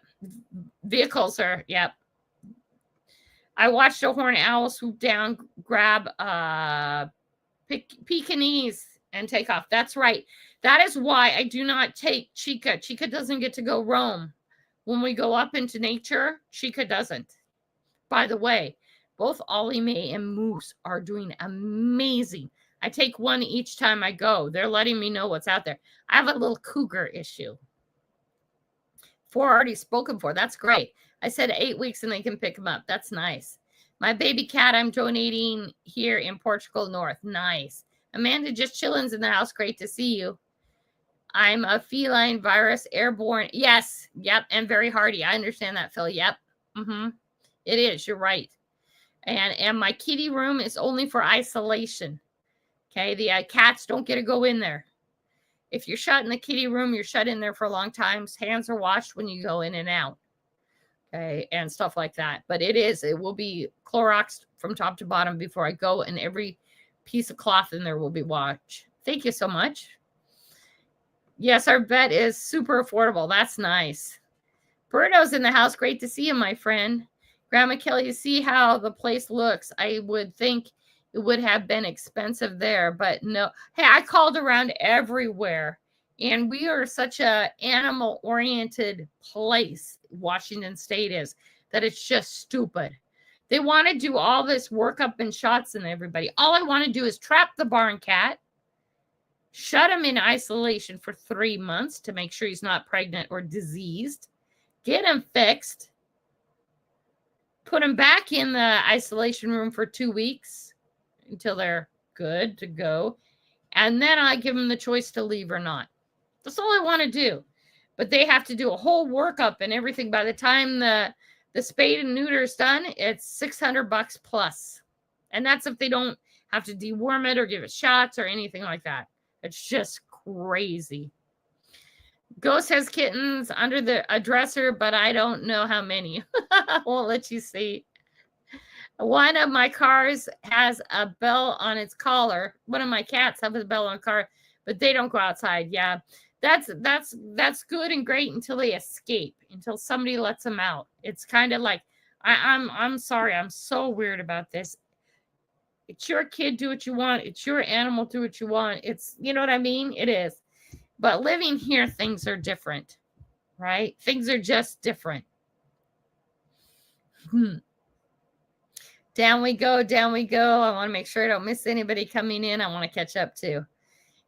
Vehicles, sir. Yep. I watched a horned owl swoop down, grab Pekingese and take off. That's right. That is why I do not take Chica. Chica doesn't get to go roam. When we go up into nature, Chica doesn't. By the way, both Ollie Mae and Moose are doing amazing. I take one each time I go. They're letting me know what's out there. I have a little cougar issue. 4 already spoken for. That's great. I said 8 weeks and they can pick them up. That's nice. My baby cat I'm donating here in Portugal North. Nice. Amanda, just chilling's in the house. Great to see you. I'm a feline virus airborne. Yes. Yep. And very hardy. I understand that, Phil. Yep. It is. You're right. And my kitty room is only for isolation. Okay. The cats don't get to go in there. If you're shut in the kitty room, you're shut in there for a long time. Hands are washed when you go in and out. Okay. And stuff like that. But it will be Cloroxed from top to bottom before I go. And every piece of cloth in there will be washed. Thank you so much. Yes, our vet is super affordable. That's nice. Berto's in the house. Great to see you, my friend. Grandma Kelly, you see how the place looks. I would think it would have been expensive there, but no. Hey, I called around everywhere, and we are such a animal-oriented place, Washington State is, that it's just stupid. They want to do all this workup and shots and everybody. All I want to do is trap the barn cat, shut him in isolation for 3 months to make sure he's not pregnant or diseased, get him fixed, put him back in the isolation room for 2 weeks, until they're good to go. And then I give them the choice to leave or not. That's all I want to do. But they have to do a whole workup and everything. By the time the spade and neuter is done, it's $600 plus. And that's if they don't have to deworm it or give it shots or anything like that. It's just crazy. Ghost has kittens under a dresser, but I don't know how many. I won't let you see. One of my cars has a bell on its collar. One of my cats have a bell on a car, but they don't go outside. Yeah, that's good and great until they escape, until somebody lets them out. It's kind of like, I'm sorry, I'm so weird about this. It's your kid, do what you want. It's your animal, do what you want. It's, you know what I mean? It is. But living here, things are different, right? Things are just different. Down we go, down we go. I want to make sure I don't miss anybody coming in. I want to catch up too.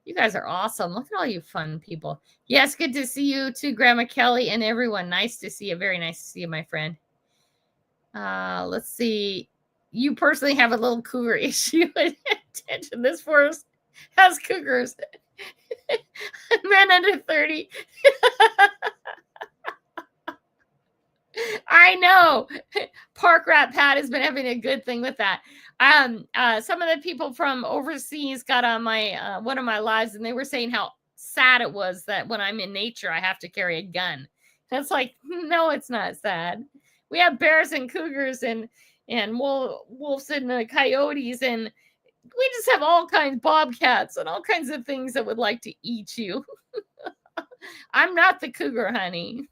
You guys are awesome. Look at all you fun people. Yes, good to see you too, Grandma Kelly and everyone. Nice to see you. Very nice to see you, my friend. Let's see. You personally have a little cougar issue. Attention, this forest has cougars. Men under 30. I know. Park Rat Pat has been having a good thing with that. Some of the people from overseas got on my one of my lives, and they were saying how sad it was that when I'm in nature, I have to carry a gun. That's like, no, it's not sad. We have bears and cougars and wolves and coyotes, and we just have all kinds of bobcats and all kinds of things that would like to eat you. I'm not the cougar, honey.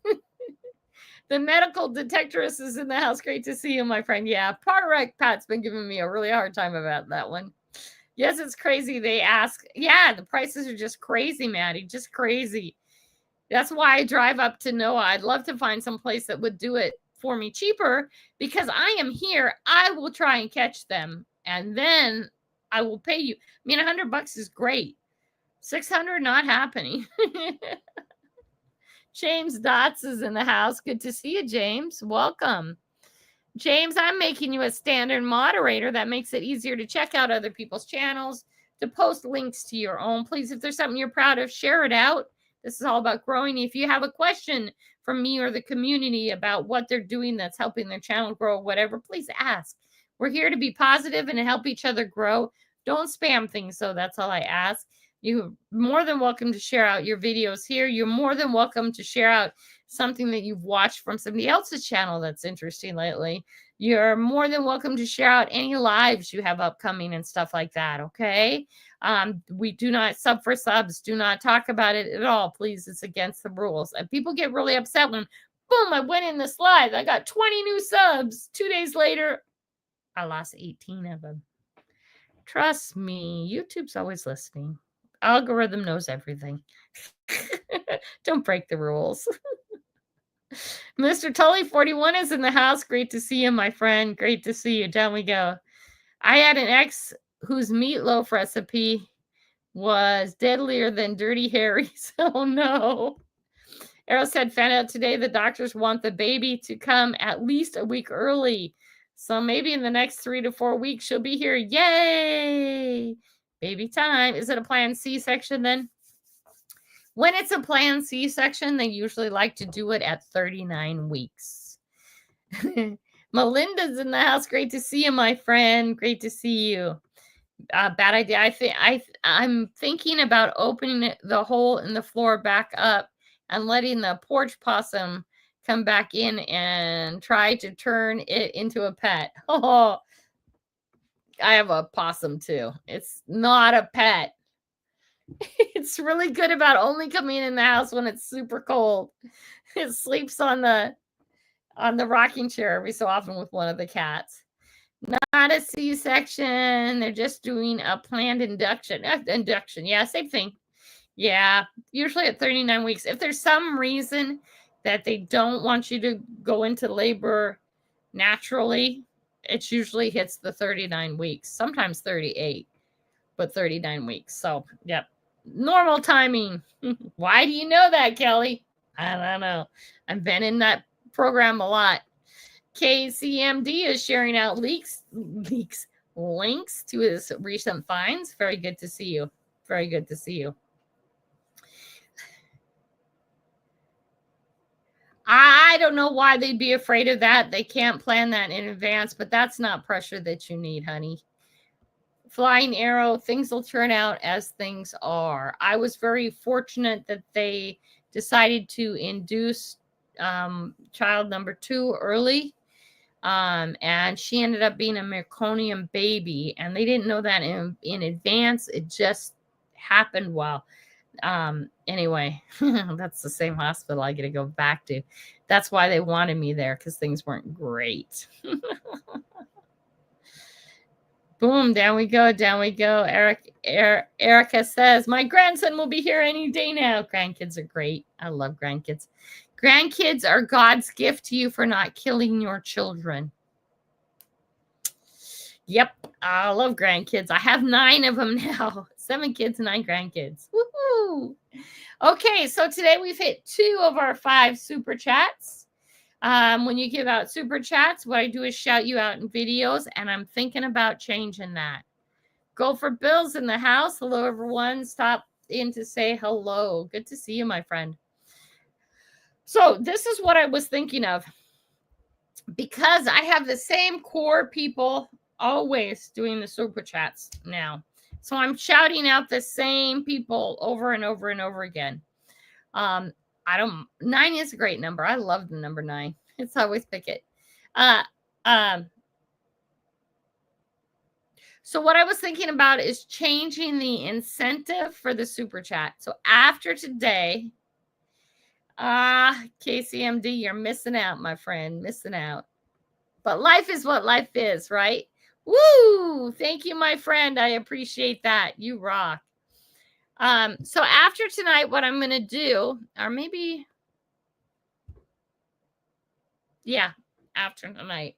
The medical detectorist is in the house. Great to see you, my friend. Yeah, Parrot Pat's been giving me a really hard time about that one. Yes, it's crazy. They ask. Yeah, the prices are just crazy, Maddie. Just crazy. That's why I drive up to Noah. I'd love to find some place that would do it for me cheaper because I am here. I will try and catch them and then I will pay you. I mean, $100 is great. 600 not happening. James Dots is in the house. Good to see you, James. Welcome. James, I'm making you a standard moderator. That makes it easier to check out other people's channels, to post links to your own. Please, if there's something you're proud of, share it out. This is all about growing. If you have a question from me or the community about what they're doing that's helping their channel grow, whatever, please ask. We're here to be positive and to help each other grow. Don't spam things, so that's all I ask. You're more than welcome to share out your videos here. You're more than welcome to share out something that you've watched from somebody else's channel that's interesting lately. You're more than welcome to share out any lives you have upcoming and stuff like that, okay? We do not sub for subs. Do not talk about it at all, please. It's against the rules. And people get really upset when, boom, I went in this live. I got 20 new subs. 2 days later, I lost 18 of them. Trust me, YouTube's always listening. Algorithm knows everything. Don't break the rules. Mr. Tully 41 is in the house. Great to see you, my friend. Great to see you. Down we go. I had an ex whose meatloaf recipe was deadlier than Dirty Harry's. Oh, no. Arrow said, found out today the doctors want the baby to come at least a week early. So maybe in the next 3 to 4 weeks, she'll be here. Yay! Baby time. Is it a planned C-section then? When it's a planned C-section, they usually like to do it at 39 weeks. Melinda's in the house. Great to see you, my friend. Great to see you. Bad idea. I'm thinking about opening the hole in the floor back up and letting the porch possum come back in and try to turn it into a pet. Oh, I have a possum too. It's not a pet. It's really good about only coming in the house when it's super cold. It sleeps on the rocking chair every so often with one of the cats. Not a C-section. They're just doing a planned induction. Induction. Yeah, same thing. Yeah, usually at 39 weeks. If there's some reason that they don't want you to go into labor naturally, it usually hits the 39 weeks, sometimes 38, but 39 weeks. So, yep. Normal timing. Why do you know that, Kelly? I don't know. I've been in that program a lot. KCMD is sharing out links to his recent finds. Very good to see you. Very good to see you. I don't know why they'd be afraid of that. They can't plan that in advance, but that's not pressure that you need, honey. Flying arrow, things will turn out as things are. I was very fortunate that they decided to induce child number 2 early. And she ended up being a meconium baby, and they didn't know that in advance. It just happened while anyway. That's the same hospital I get to go back to. That's why they wanted me there, because things weren't great. Boom, down we go. Erica says, my grandson will be here any day now. Grandkids are great. I love grandkids. Grandkids are God's gift to you for not killing your children. Yep, I love grandkids. I have 9 of them now. 7 kids, 9 grandkids. Woohoo! Okay, so today we've hit 2 of our 5 super chats. When you give out super chats, what I do is shout you out in videos, and I'm thinking about changing that. Go for Bill's in the house. Hello, everyone. Stop in to say hello. Good to see you, my friend. So this is what I was thinking of. Because I have the same core people always doing the super chats now. So I'm shouting out the same people over and over and over again. 9 is a great number. I love the number 9. It's always pick it. So what I was thinking about is changing the incentive for the super chat. So after today, KCMD, you're missing out, my friend, missing out. But life is what life is, right? Woo! Thank you, my friend. I appreciate that. You rock. So after tonight, what I'm going to do, or maybe, yeah, after tonight.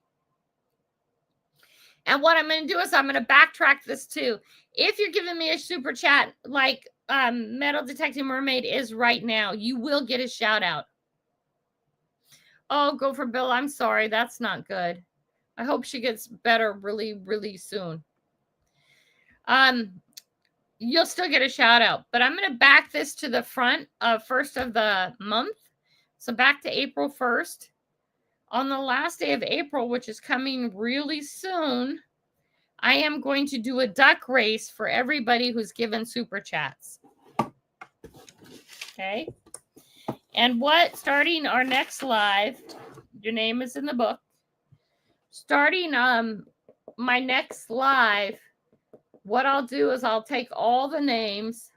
And what I'm going to do is I'm going to backtrack this too. If you're giving me a super chat like Metal Detective Mermaid is right now, you will get a shout out. Oh, go for Bill. I'm sorry. That's not good. I hope she gets better really, really soon. You'll still get a shout out, but I'm going to back this to the front of first of the month. So back to April 1st. On the last day of April, which is coming really soon, I am going to do a duck race for everybody who's given super chats. Okay. And starting our next live, your name is in the book. Starting my next live, what I'll do is I'll take all the names.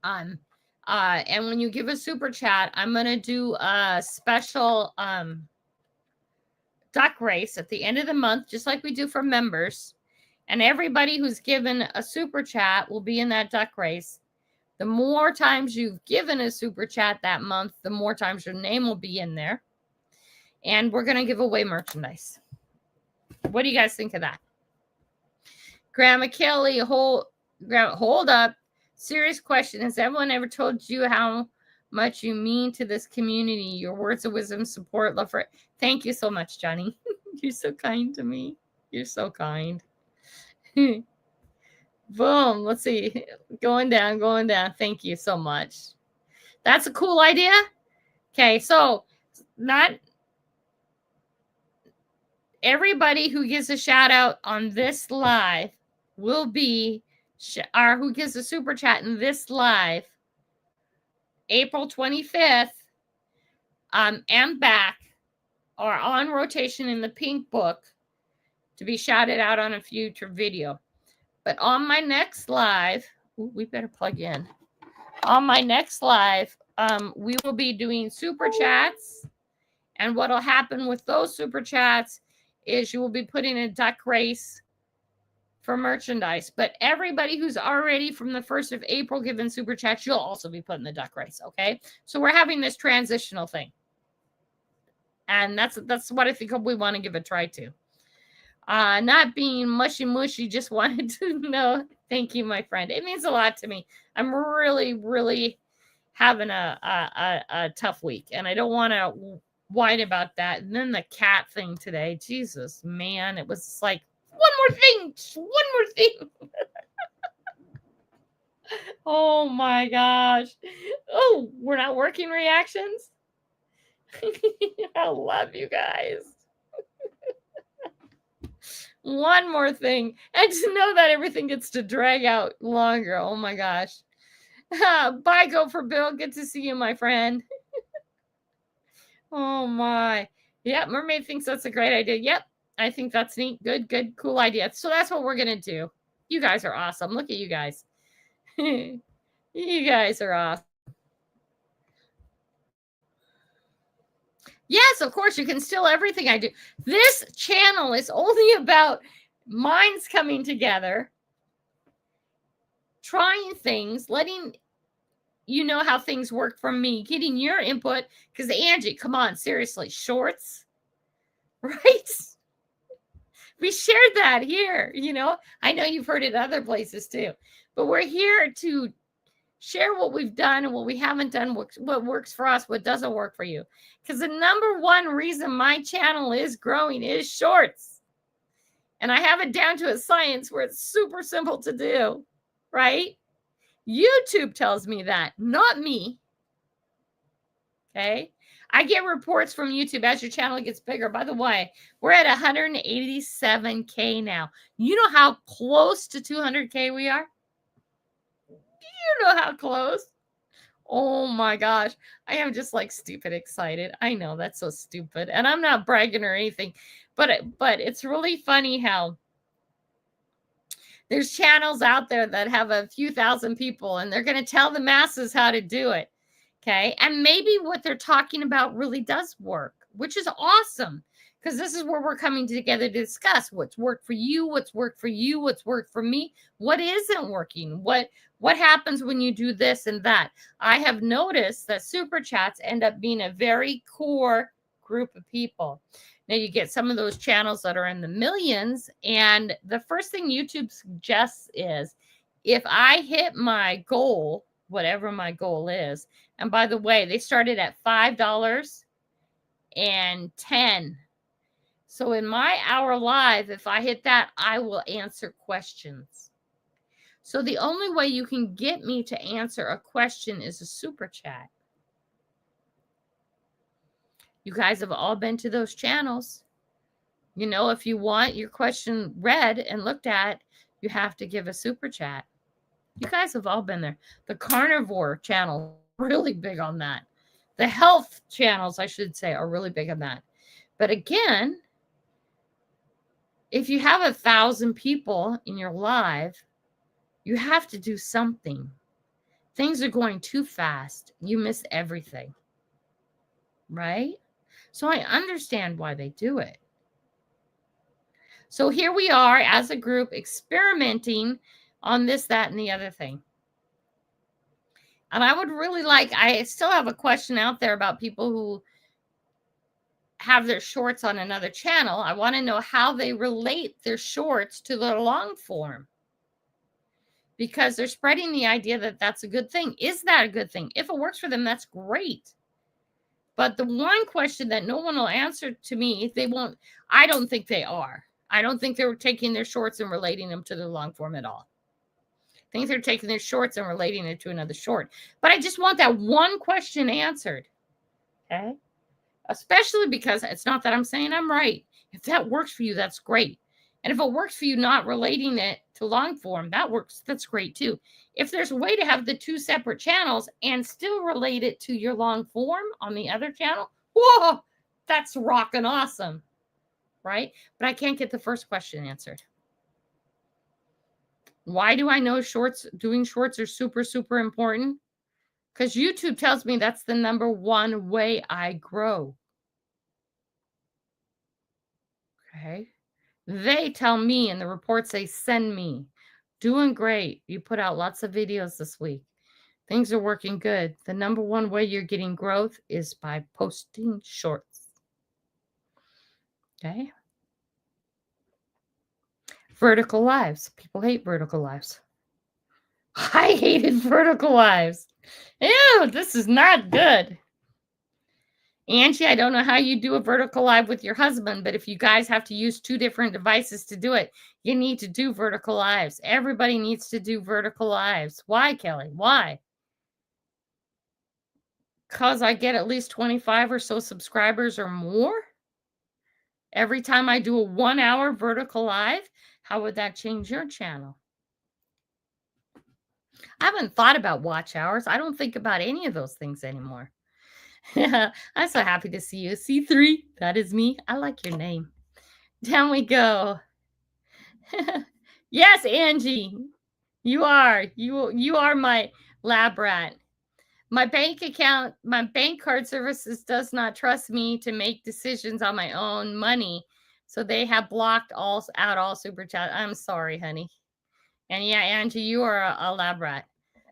And when you give a super chat, I'm going to do a special duck race at the end of the month, just like we do for members. And everybody who's given a super chat will be in that duck race. The more times you've given a super chat that month, the more times your name will be in there. And we're going to give away merchandise. What do you guys think of that? Grandma Kelly, hold up. Serious question. Has everyone ever told you how much you mean to this community? Your words of wisdom, support, love for it. Thank you so much, Johnny. You're so kind to me. You're so kind. Boom. Let's see. Going down. Thank you so much. That's a cool idea. Okay, so not everybody who gives a shout out on this live will be, or who gives a super chat in this live, April 25th, and back, are on rotation in the pink book to be shouted out on a future video. But on my next live, we better plug in. On my next live, we will be doing super chats. And what will happen with those super chats is you will be putting a duck race for merchandise. But everybody who's already from the 1st of April given super chats, you'll also be put in the duck race, okay? So we're having this transitional thing. And that's what I think we want to give a try to. Not being mushy, just wanted to know. Thank you, my friend. It means a lot to me. I'm really, really having a tough week, and I don't want to whine about that. And then the cat thing today, Jesus, man, it was like, one more thing. Oh my gosh. Oh, we're not working reactions. I love you guys. One more thing. And to know that everything gets to drag out longer. Oh my gosh. Bye, Go for Bill. Good to see you, my friend. Oh my. Yeah, Mermaid thinks that's a great idea. Yep. I think that's neat. Good, cool idea. So that's what we're going to do. You guys are awesome. Look at you guys. You guys are awesome. Yes, of course, you can steal everything I do. This channel is only about minds coming together, trying things, letting you know how things work from me, getting your input. Because Angie, come on, seriously, shorts, right? We shared that here, you know. I know you've heard it other places too, but we're here to share what we've done and what we haven't done, what works for us, what doesn't work for you. Because the number one reason my channel is growing is shorts. And I have it down to a science where it's super simple to do, right? YouTube tells me that, not me. Okay? I get reports from YouTube as your channel gets bigger. By the way, we're at 187K now. You know how close to 200K we are? You know how close. Oh my gosh. I am just like stupid excited. I know that's so stupid. And I'm not bragging or anything, but it's really funny how there's channels out there that have a few thousand people and they're going to tell the masses how to do it. Okay. And maybe what they're talking about really does work, which is awesome. Because this is where we're coming together to discuss what's worked for you, what's worked for you, what's worked for me, what isn't working, what happens when you do this and that. I have noticed that super chats end up being a very core group of people. Now you get some of those channels that are in the millions, and the first thing YouTube suggests is if I hit my goal, whatever my goal is, and by the way, they started at $5 and $10. So in my hour live, if I hit that, I will answer questions. So the only way you can get me to answer a question is a super chat. You guys have all been to those channels. You know, if you want your question read and looked at, you have to give a super chat. You guys have all been there. The carnivore channel, really big on that. The health channels, I should say, are really big on that. But again, if you have 1,000 people in your live, you have to do something. Things are going too fast. You miss everything. Right? So I understand why they do it. So here we are as a group experimenting on this, that, and the other thing. And I would really like, I still have a question out there about people who have their shorts on another channel. I want to know how they relate their shorts to their long form, because they're spreading the idea that that's a good thing. Is that a good thing? If it works for them, that's great. But the one question that no one will answer to me, they won't, I don't think they are. I don't think they're taking their shorts and relating them to their long form at all. I think they're taking their shorts and relating it to another short. But I just want that one question answered. Okay? Especially because it's not that I'm saying I'm right. If that works for you, that's great. And if it works for you not relating it to long form, that works. That's great too. If there's a way to have the two separate channels and still relate it to your long form on the other channel, whoa, that's rocking awesome. Right? But I can't get the first question answered. Why do I know doing shorts are super, super important? Because YouTube tells me that's the number one way I grow. Okay. They tell me in the reports they send me, doing great. You put out lots of videos this week. Things are working good. The number one way you're getting growth is by posting shorts. Okay. Vertical lives. People hate vertical lives. I hated vertical lives. Ew, this is not good. Angie, I don't know how you do a vertical live with your husband, but if you guys have to use 2 different devices to do it, you need to do vertical lives. Everybody needs to do vertical lives. Why, Kelly? Why? Because I get at least 25 or so subscribers or more every time I do a 1-hour vertical live. How would that change your channel? I haven't thought about watch hours. I don't think about any of those things anymore. I'm so happy to see you. C3, that is me. I like your name. Down we go. Yes, Angie, you are. You are my lab rat. My bank account, my bank card services does not trust me to make decisions on my own money. So they have blocked out all super chat. I'm sorry, honey. And yeah, Angie, you are a lab rat.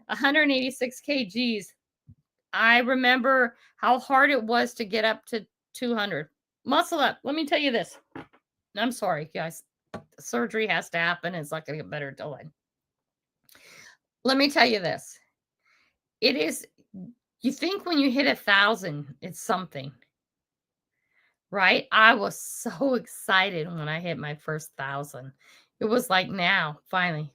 186 kgs. I remember how hard it was to get up to 200. Muscle up. Let me tell you this. I'm sorry, guys. Surgery has to happen. It's not going to get better until then. Let me tell you this. It is, you think when you hit 1,000, it's something, right? I was so excited when I hit my first 1,000. It was like now, finally,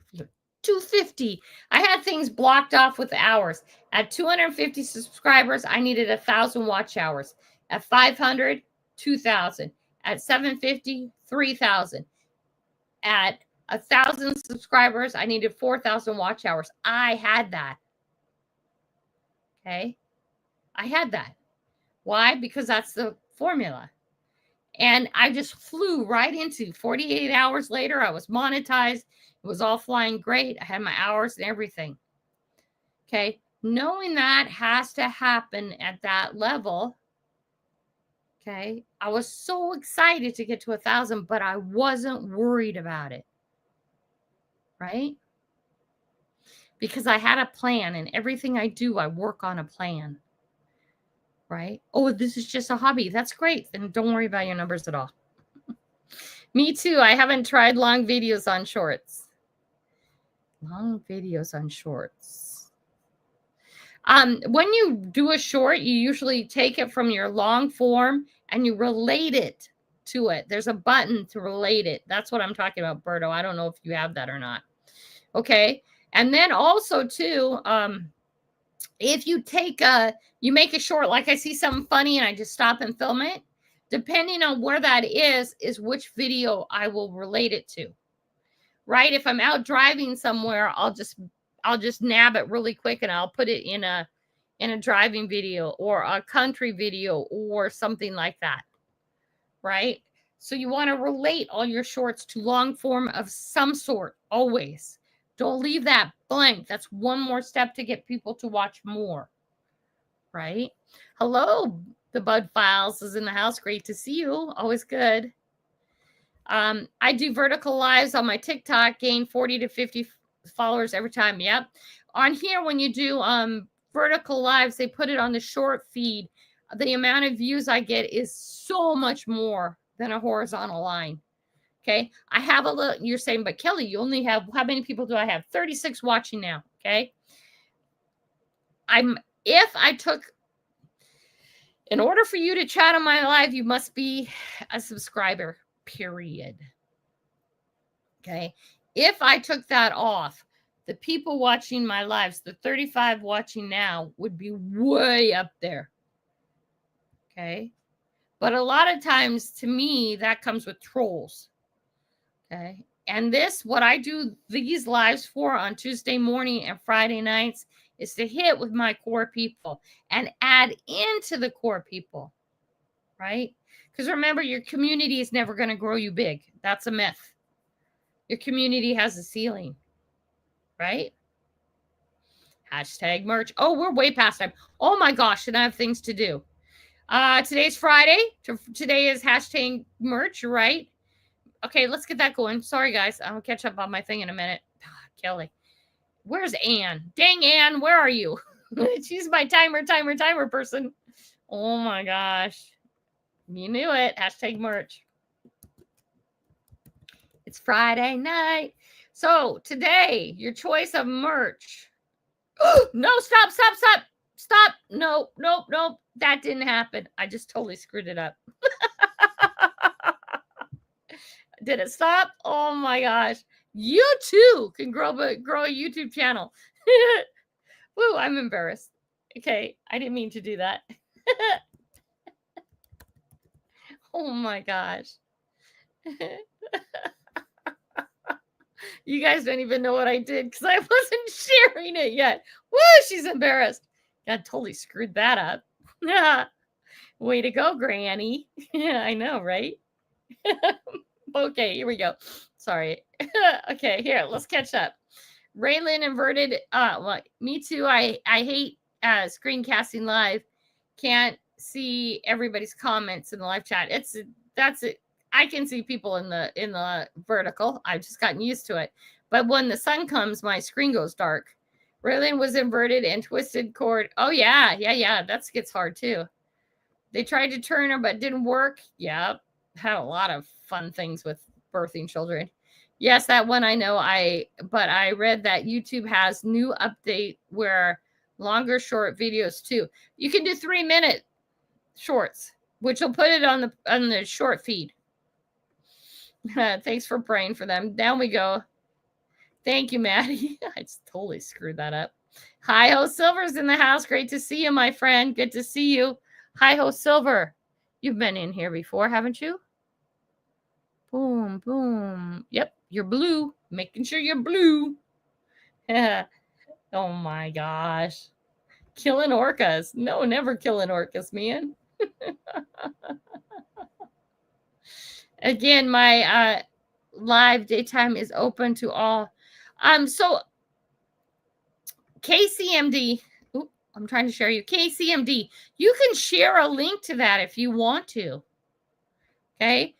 250. I had things blocked off with hours. At 250 subscribers, I needed 1,000 watch hours. At 500, 2,000. At 750, 3,000. At 1,000 subscribers, I needed 4,000 watch hours. I had that. Okay. I had that. Why? Because that's the formula. And I just flew right into 48 hours later. I was monetized. It was all flying great. I had my hours and everything. Okay. Knowing that has to happen at that level. Okay. I was so excited to get to 1,000, but I wasn't worried about it. Right? Because I had a plan, and everything I do, I work on a plan. Right? Oh, this is just a hobby. That's great. Then don't worry about your numbers at all. Me too. I haven't tried long videos on shorts. Long videos on shorts. When you do a short, you usually take it from your long form and you relate it to it. There's a button to relate it. That's what I'm talking about, Berto. I don't know if you have that or not. Okay. And then also too, if you you make a short, like I see something funny and I just stop and film it, depending on where that is which video I will relate it to. Right? If I'm out driving somewhere, I'll just nab it really quick and I'll put it in a driving video or a country video or something like that. Right? So you want to relate all your shorts to long form of some sort always. Don't leave that blank. That's one more step to get people to watch more. Right? Hello, the Bud Files is in the house. Great to see you. Always good. I do vertical lives on my TikTok, gain 40 to 50 followers every time. Yep. On here, when you do vertical lives, they put it on the short feed. The amount of views I get is so much more than a horizontal line. Okay. I have a little, you're saying, but Kelly, you only have, how many people do I have? 36 watching now. Okay. In order for you to chat on my live, you must be a subscriber, period. Okay. If I took that off, the people watching my lives, the 35 watching now, would be way up there. Okay. But a lot of times, to me, that comes with trolls. Okay. And what I do these lives for on Tuesday morning and Friday nights is to hit with my core people and add into the core people. Right? Because remember, your community is never going to grow you big. That's a myth. Your community has a ceiling. Right? Hashtag merch. Oh, we're way past time. Oh my gosh, and I have things to do. Today's Friday. Today is hashtag merch, right? Okay, let's get that going. Sorry, guys. I'll catch up on my thing in a minute. Kelly. Where's Ann? Dang, Ann, where are you? She's my timer person. Oh my gosh. You knew it. Hashtag merch. It's Friday night. So today, your choice of merch. No, stop. No. That didn't happen. I just totally screwed it up. Did it stop? Oh my gosh. You too can grow a YouTube channel. Woo, I'm embarrassed. Okay, I didn't mean to do that. Oh my gosh. You guys don't even know what I did because I wasn't sharing it yet. Woo, she's embarrassed. God, totally screwed that up. Way to go, Granny. Yeah, I know, right? Okay, here we go. Sorry. Okay, here, let's catch up. Raylan inverted. Well, me too. I hate screencasting live. Can't see everybody's comments in the live chat. That's it. I can see people in the vertical. I've just gotten used to it. But when the sun comes, my screen goes dark. Raylan was inverted and twisted cord. Oh yeah. That gets hard too. They tried to turn her, but didn't work. Yeah, had a lot of fun things with birthing children. Yes, that one I know. But I read that YouTube has new update where longer short videos too. You can do 3-minute shorts, which will put it on the short feed. Thanks for praying for them. Down we go. Thank you, Maddie. I just totally screwed that up. Hi-Ho Silver's in the house. Great to see you, my friend. Good to see you. Hi-Ho Silver. You've been in here before, haven't you? Boom, boom. Yep, you're blue. Making sure you're blue. Oh my gosh. Killing orcas. No, never killing orcas, man. Again, my live daytime is open to all. So KCMD. Ooh, I'm trying to share you. KCMD. You can share a link to that if you want to. Okay.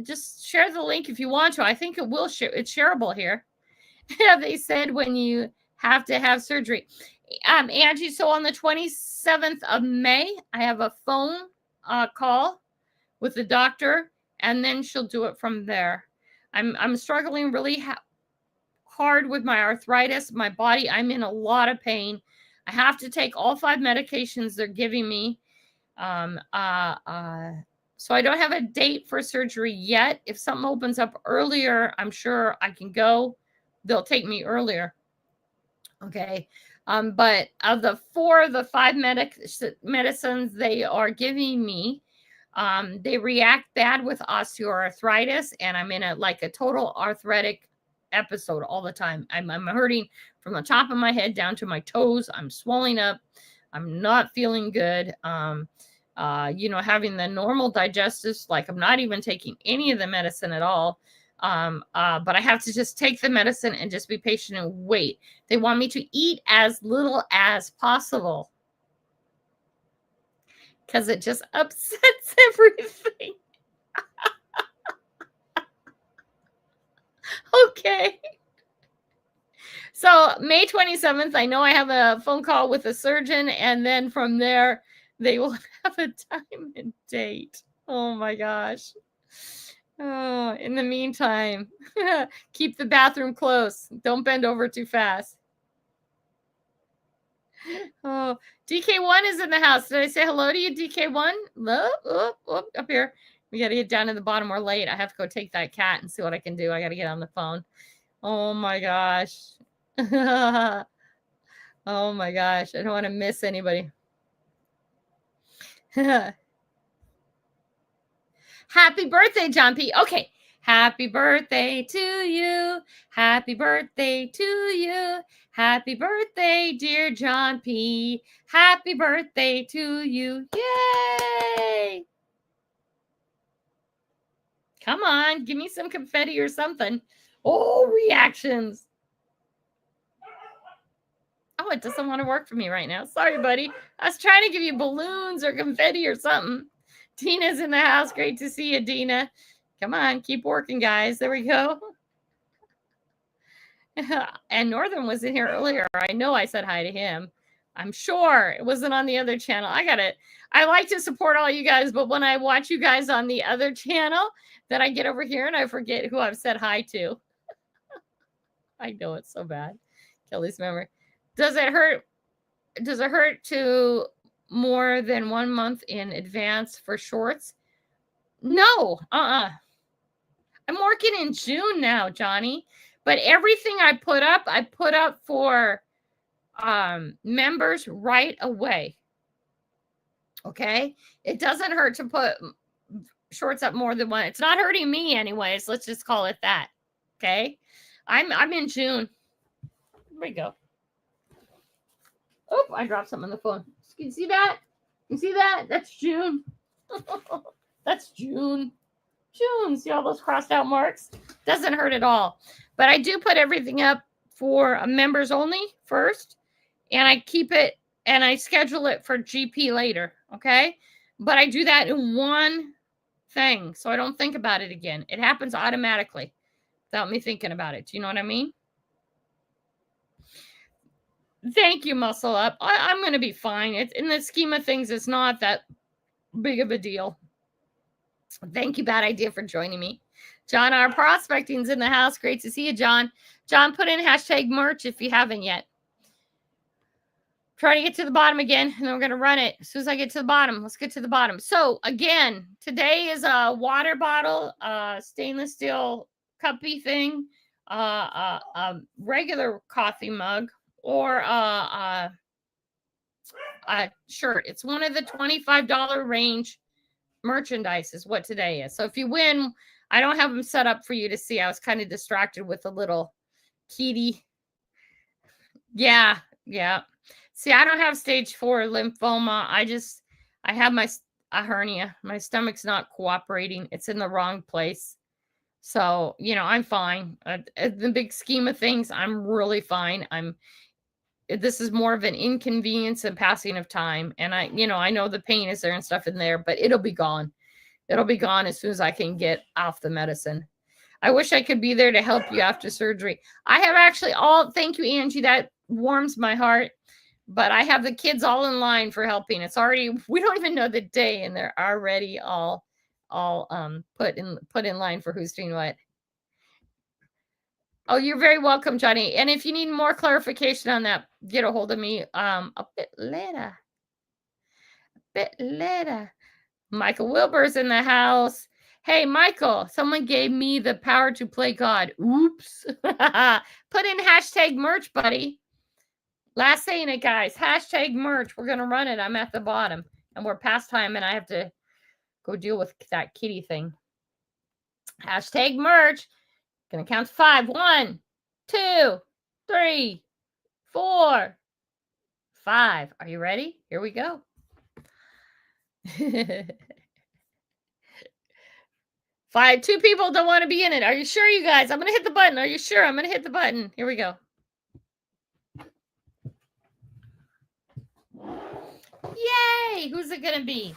Just share the link if you want to. I think it will share. It's shareable here. They said when you have to have surgery. Angie, so on the 27th of May, I have a phone call with the doctor, and then she'll do it from there. I'm struggling really hard with my arthritis, my body. I'm in a lot of pain. I have to take all 5 medications they're giving me. So I don't have a date for surgery yet. If something opens up earlier, I'm sure I can go. They'll take me earlier. Okay. But of the 5 medicines they are giving me, they react bad with osteoarthritis, and I'm in a total arthritic episode all the time. I'm hurting from the top of my head down to my toes. I'm swelling up. I'm not feeling good. Having the normal digestive, I'm not even taking any of the medicine at all. But I have to just take the medicine and just be patient and wait. They want me to eat as little as possible because it just upsets everything. Okay. So May 27th, I know I have a phone call with a surgeon, and then from there, they will have a time and date. Oh my gosh. Oh, in the meantime, keep the bathroom close. Don't bend over too fast. Oh, DK1 is in the house. Did I say hello to you, DK1? Up here. We got to get down to the bottom. We're late. I have to go take that cat and see what I can do. I got to get on the phone. Oh my gosh. Oh my gosh. I don't want to miss anybody. Happy birthday, John P. Okay. Happy birthday to you. Happy birthday to you. Happy birthday, dear John P. Happy birthday to you. Yay! Come on, give me some confetti or something. Oh, reactions. Oh, it doesn't want to work for me right now. Sorry, buddy. I was trying to give you balloons or confetti or something. Dina's in the house. Great to see you, Dina. Come on, keep working, guys. There we go. And Northern was in here earlier. I know I said hi to him. I'm sure it wasn't on the other channel. I like to support all you guys, but when I watch you guys on the other channel, then I get over here and I forget who I've said hi to. I know it's so bad. Kelly's memory. Does it hurt? Does it hurt to more than 1 month in advance for shorts? No. I'm working in June now, Johnny. But everything I put up for members right away. Okay? It doesn't hurt to put shorts up more than 1. It's not hurting me anyways. Let's just call it that. Okay? I'm in June. There we go. Oh, I dropped something on the phone. Can you see that? You see that? That's June. That's June. June. See all those crossed out marks? Doesn't hurt at all. But I do put everything up for members only first. And I keep it and I schedule it for GP later. Okay? But I do that in one thing. So I don't think about it again. It happens automatically without me thinking about it. Do you know what I mean? Thank you, Muscle Up. I'm going to be fine. It's in the scheme of things, it's not that big of a deal. Thank you, Bad Idea, for joining me. John, our prospecting's in the house. Great to see you, John. John, put in hashtag merch if you haven't yet. Try to get to the bottom again, and then we're going to run it as soon as I get to the bottom. Let's get to the bottom. So, again, today is a water bottle, stainless steel cuppy thing, a regular coffee mug, or a shirt. It's one of the $25 range merchandise is what today is. So if you win, I don't have them set up for you to see. I was kind of distracted with a little kitty. Yeah. See, I don't have stage 4 lymphoma. I have a hernia. My stomach's not cooperating. It's in the wrong place. So, I'm fine. In the big scheme of things, I'm really fine. this is more of an inconvenience and passing of time. And I know the pain is there and stuff in there, but it'll be gone. It'll be gone as soon as I can get off the medicine. I wish I could be there to help you after surgery. I have actually thank you, Angie. That warms my heart. But I have the kids all in line for helping. It's already, we don't even know the day, and they're already all put in line for who's doing what. Oh, you're very welcome, Johnny. And if you need more clarification on that, get a hold of me a bit later. Michael Wilbur's in the house. Hey, Michael, someone gave me the power to play God. Oops. Put in hashtag merch, buddy. Last saying it, guys. Hashtag merch. We're going to run it. I'm at the bottom. And we're past time, and I have to go deal with that kitty thing. Hashtag merch. Gonna count to 5. 1, 2, 3, 4, 5. Are you ready? Here we go. 5. 2 people don't want to be in it. Are you sure, you guys? I'm gonna hit the button. Are you sure? I'm gonna hit the button. Here we go. Yay! Who's it gonna be?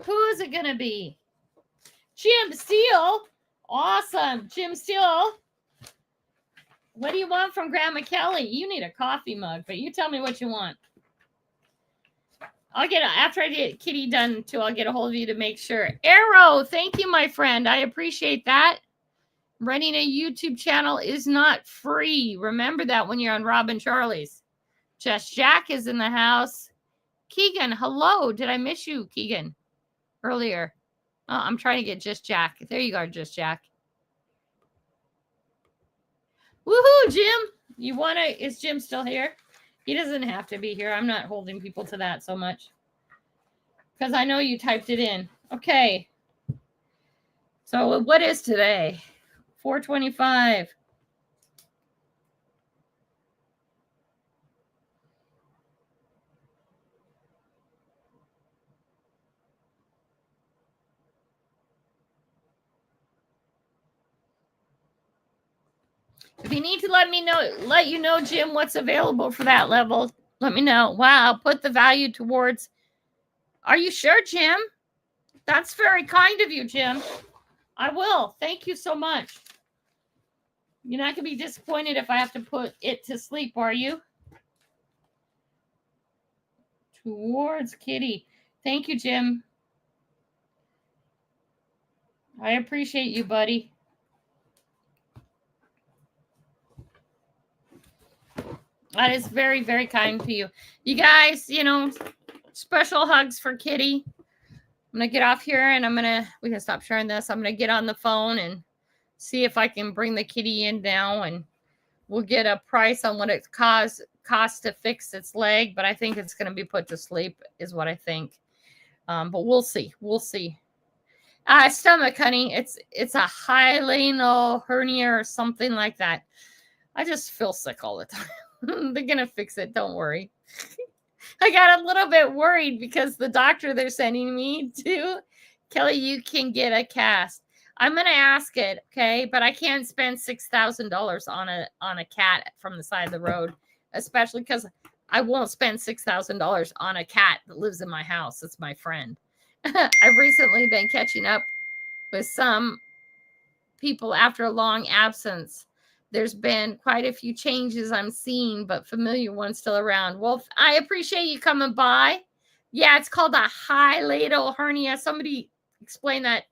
Who's it gonna be? Jim Steele. Awesome. Jim Steele. What do you want from Grandma Kelly? You need a coffee mug, but you tell me what you want. I'll get after I get Kitty done too. I'll get a hold of you to make sure. Arrow, thank you, my friend. I appreciate that. Running a YouTube channel is not free. Remember that when you're on Robin Charlie's. Just Jack is in the house. Keegan, hello. Did I miss you, Keegan? Earlier. Oh, I'm trying to get Just Jack. There you are, Just Jack. Woohoo, Jim. You want to, is Jim still here? He doesn't have to be here. I'm not holding people to that so much. Because I know you typed it in. Okay. So what is today? 4/25. If you need to let you know, Jim, what's available for that level, let me know. Wow, put the value towards. Are you sure, Jim? That's very kind of you, Jim. I will. Thank you so much. You're not going to be disappointed if I have to put it to sleep, are you? Towards Kitty. Thank you, Jim. I appreciate you, buddy. That is very, very kind to you. You guys, special hugs for Kitty. I'm going to get off here and we can stop sharing this. I'm going to get on the phone and see if I can bring the kitty in now, and we'll get a price on what it costs to fix its leg, but I think it's going to be put to sleep is what I think. But we'll see. We'll see. Stomach, honey. It's a hiatal hernia or something like that. I just feel sick all the time. They're going to fix it. Don't worry. I got a little bit worried because the doctor they're sending me to, Kelly, you can get a cast. I'm going to ask it, okay? But I can't spend $6,000 on a cat from the side of the road, especially because I won't spend $6,000 on a cat that lives in my house. It's my friend. I've recently been catching up with some people after a long absence. There's been quite a few changes I'm seeing, but familiar ones still around. Well, I appreciate you coming by. Yeah, it's called a hiatal hernia. Somebody explain that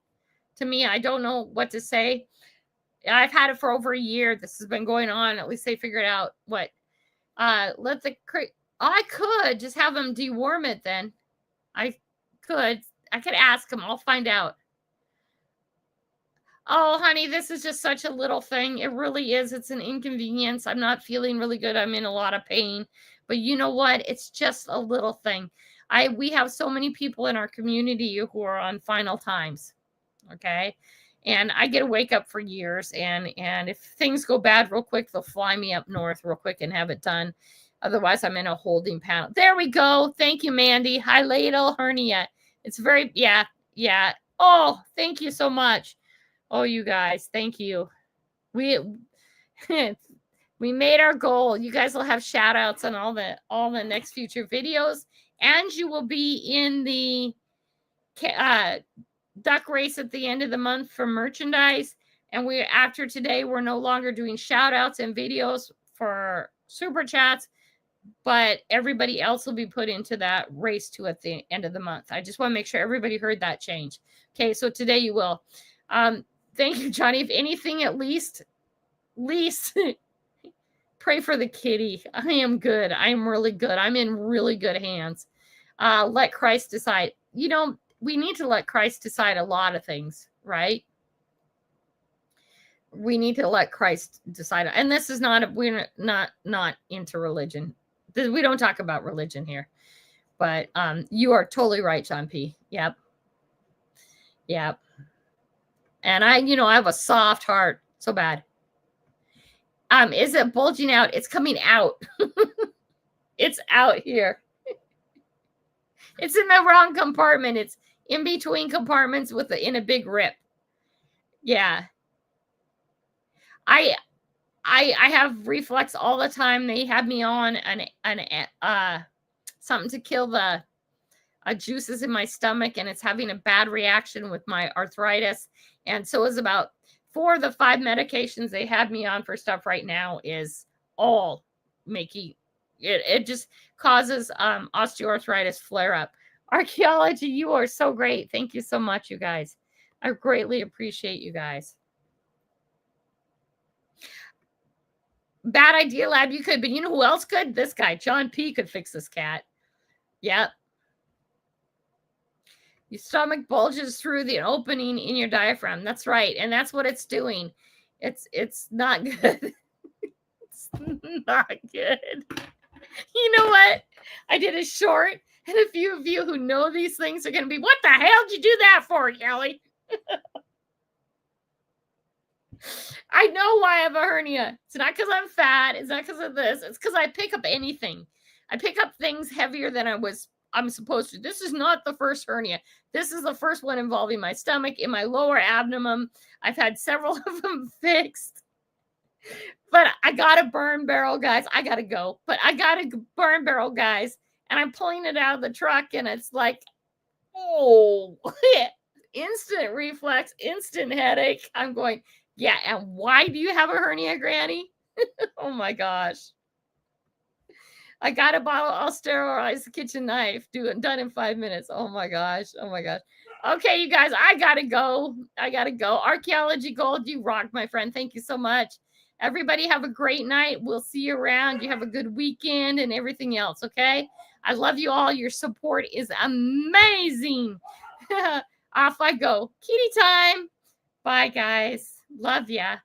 to me. I don't know what to say. I've had it for over a year. This has been going on. At least they figured out what. I could just have them deworm it then. I could ask them. I'll find out. Oh, honey, this is just such a little thing. It really is. It's an inconvenience. I'm not feeling really good. I'm in a lot of pain. But you know what? It's just a little thing. We have so many people in our community who are on final times. Okay? And I get to wake up for years. And if things go bad real quick, they'll fly me up north real quick and have it done. Otherwise, I'm in a holding panel. There we go. Thank you, Mandy. Hiatal hernia. It's very, yeah. Oh, thank you so much. Oh, you guys, thank you. We made our goal. You guys will have shout outs on all the next future videos. And you will be in the duck race at the end of the month for merchandise. And after today, we're no longer doing shout outs and videos for super chats, but everybody else will be put into that race too at the end of the month. I just want to make sure everybody heard that change. Okay, so today you will. Thank you, Johnny. If anything, at least pray for the kitty. I am good. I am really good. I'm in really good hands. Let Christ decide. You know, we need to let Christ decide a lot of things, right? We need to let Christ decide. And this is we're not into religion. We don't talk about religion here. But you are totally right, John P. Yep. And I have a soft heart. So bad. Is it bulging out? It's coming out. It's out here. It's in the wrong compartment. It's in between compartments in a big rip. Yeah. I have reflux all the time. They have me on something to kill the juices in my stomach, and it's having a bad reaction with my arthritis. And so is about 4 of the 5 medications they had me on for stuff right now is all making it just causes osteoarthritis flare up. Archaeology, you are so great. Thank you so much, you guys. I greatly appreciate you guys. Bad idea, Lab. You could, but you know who else could? This guy, John P, could fix this cat. Yep. Your stomach bulges through the opening in your diaphragm. That's right. And that's what it's doing. It's not good. It's not good. You know what? I did a short, and a few of you who know these things are going to be, what the hell did you do that for, Kelly? I know why I have a hernia. It's not because I'm fat. It's not because of this. It's because I pick up anything. I pick up things heavier than I'm supposed to. This is not the first hernia. This is the first one involving my stomach, in my lower abdomen. I've had several of them fixed. But I got a burn barrel, guys. I got to go. But I got a burn barrel, guys. And I'm pulling it out of the truck, and it's like, oh, instant reflex, instant headache. I'm going, yeah, and why do you have a hernia, Granny? Oh, my gosh. I got a bottle. I'll sterilize the kitchen knife. Done in 5 minutes. Oh, my gosh. Oh, my gosh. Okay, you guys, I got to go. Archaeology Gold, you rock, my friend. Thank you so much. Everybody have a great night. We'll see you around. You have a good weekend and everything else, okay? I love you all. Your support is amazing. Off I go. Kitty time. Bye, guys. Love ya.